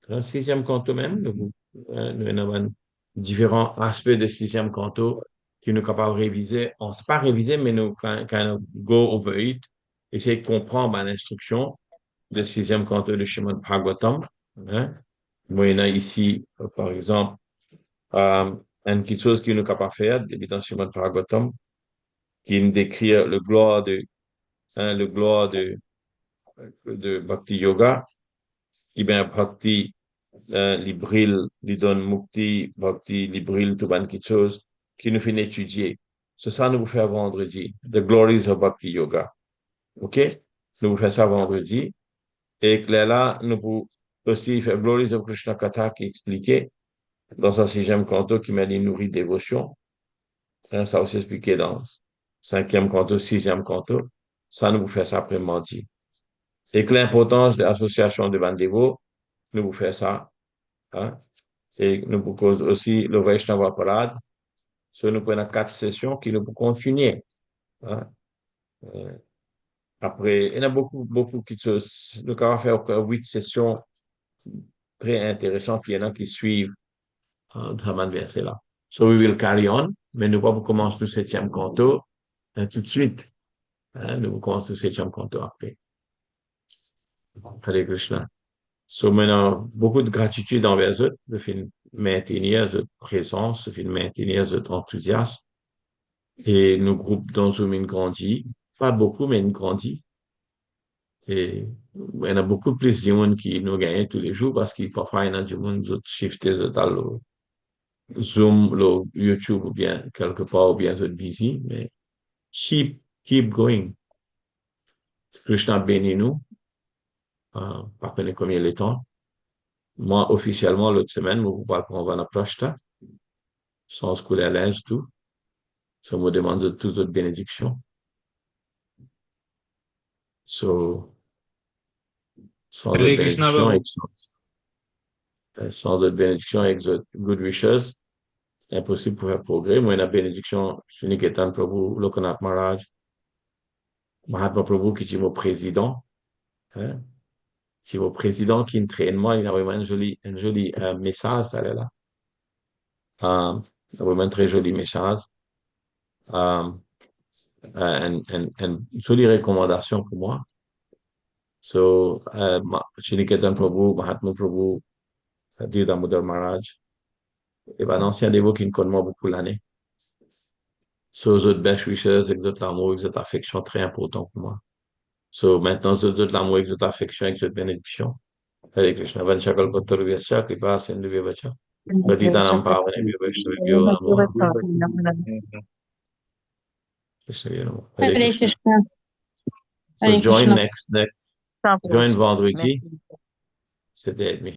6e canto même, nous avons différents aspects de 6e canto qui nous sommes capables de réviser. On ne sait pas réviser, mais nous, quand go over it, essayer de comprendre l'instruction de 6e canto de Srimad Bhagavatam. Hein? Moi, il y a ici, par exemple, quelque chose qui nous est capable de faire, dans Srimad Bhagavatam, qui nous décrit le gloire de Bhakti Yoga, qui bien Bhakti, l'Ibril, lui donne Mukti, Bhakti, l'Ibril, tout ban quelque chose, qui nous fait étudier. C'est ça, nous vous faire vendredi. The Glories of Bhakti Yoga. OK? Nous vous faire ça vendredi. Et là, nous vous aussi faire Glories of Krishna Katha qui expliquait dans sa 6e canto qui m'a dit nourri dévotion. Hein, ça aussi expliqué dans 5e canto, 6e canto. Ça, nous vous fait ça après mardi. Et que l'importance de l'association de Bandevo, nous vous fait ça. Hein? Et nous vous cause aussi le Vaishnava Parade. So, nous prenons 4 sessions qui nous pour continuer. Hein? Après, il y en a beaucoup qui se, nous allons faire encore 8 sessions très intéressantes, puis il y en a qui suivent dans verset là. So we will carry on, mais nous allons commencer le 7e canto tout de suite. Hein? Nous commençons le 7e canto après. Hare Krishna. So maintenant, beaucoup de gratitude envers eux, de faire maintenir cette présence, de faire maintenir cet enthousiasme. Et nos groupes dans une grandit, pas beaucoup, mais une grandit. Et il y en a beaucoup plus de monde qui nous gagnent tous les jours parce qu'il parfois il y en a du monde qui shifté dans le Zoom, le YouTube ou bien quelque part ou bien busy, mais keep going. Krishna bénit nous, pas connaître combien il est temps. Moi, officiellement, l'autre semaine, je vous parle qu'on va approcher ça, sans se couler à l'aise, tout. Ça me demande de toute autre bénédiction. So, sans Hare autre Krishna bénédiction, Prabhu. sans d'autres bénédictions, avec d'autres good wishes, impossible pour faire progrès. Moi, la bénédiction, je suis Niketan Prabhu, Lokanath Maharaj, Mahatma Prabhu, qui est mon président. Hein? C'est mon président qui entraîne moi, il a vraiment un joli message, ça là. Il a vraiment un très joli message. Une jolie recommandation pour moi. So, Shri Niketan Prabhu, Mahatma Prabhu, Dhir Damodar Maharaj, et ben, ancien dévot qui me connaît moi beaucoup l'année. So, les autres best wishes, les autres l'amour, les autres affection très important pour moi. So, maintenant, les autres l'amour, les autres affection, les autres bénédictions. Hare Krishna, Vanchakal Pattaru Vyascha, Kripa Sindhu Vyavacha, Patitanam Pavane Vyavaishnavibhyo Namo, Krishna Namo, Hare Hare Krishna. Krishna. So, Hare join Krishna. next, join vendredi, c'était